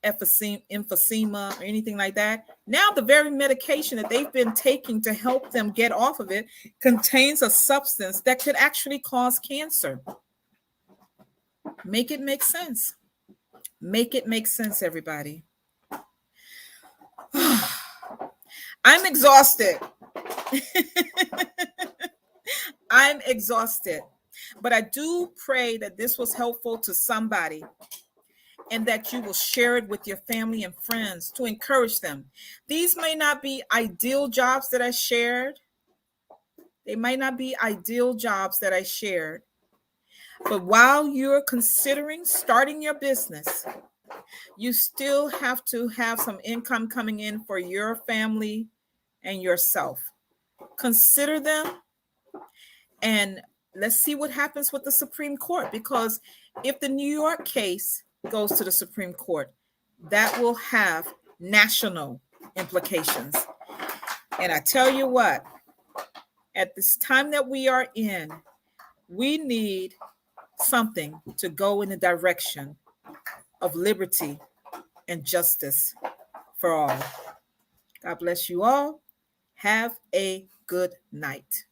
emphysema or anything like that, now the very medication that they've been taking to help them get off of it contains a substance that could actually cause cancer. Make it make sense. Make it make sense, everybody. I'm exhausted. I'm exhausted. But I do pray that this was helpful to somebody, and that you will share it with your family and friends to encourage them. These may not be ideal jobs that I shared. They might not be ideal jobs that I shared. But while you're considering starting your business, you still have to have some income coming in for your family and yourself. Consider them, and let's see what happens with the Supreme Court, because if the New York case goes to the Supreme Court, that will have national implications. And I tell you what, at this time that we are in, we need something to go in the direction of liberty and justice for all. God bless you all. Have a good night.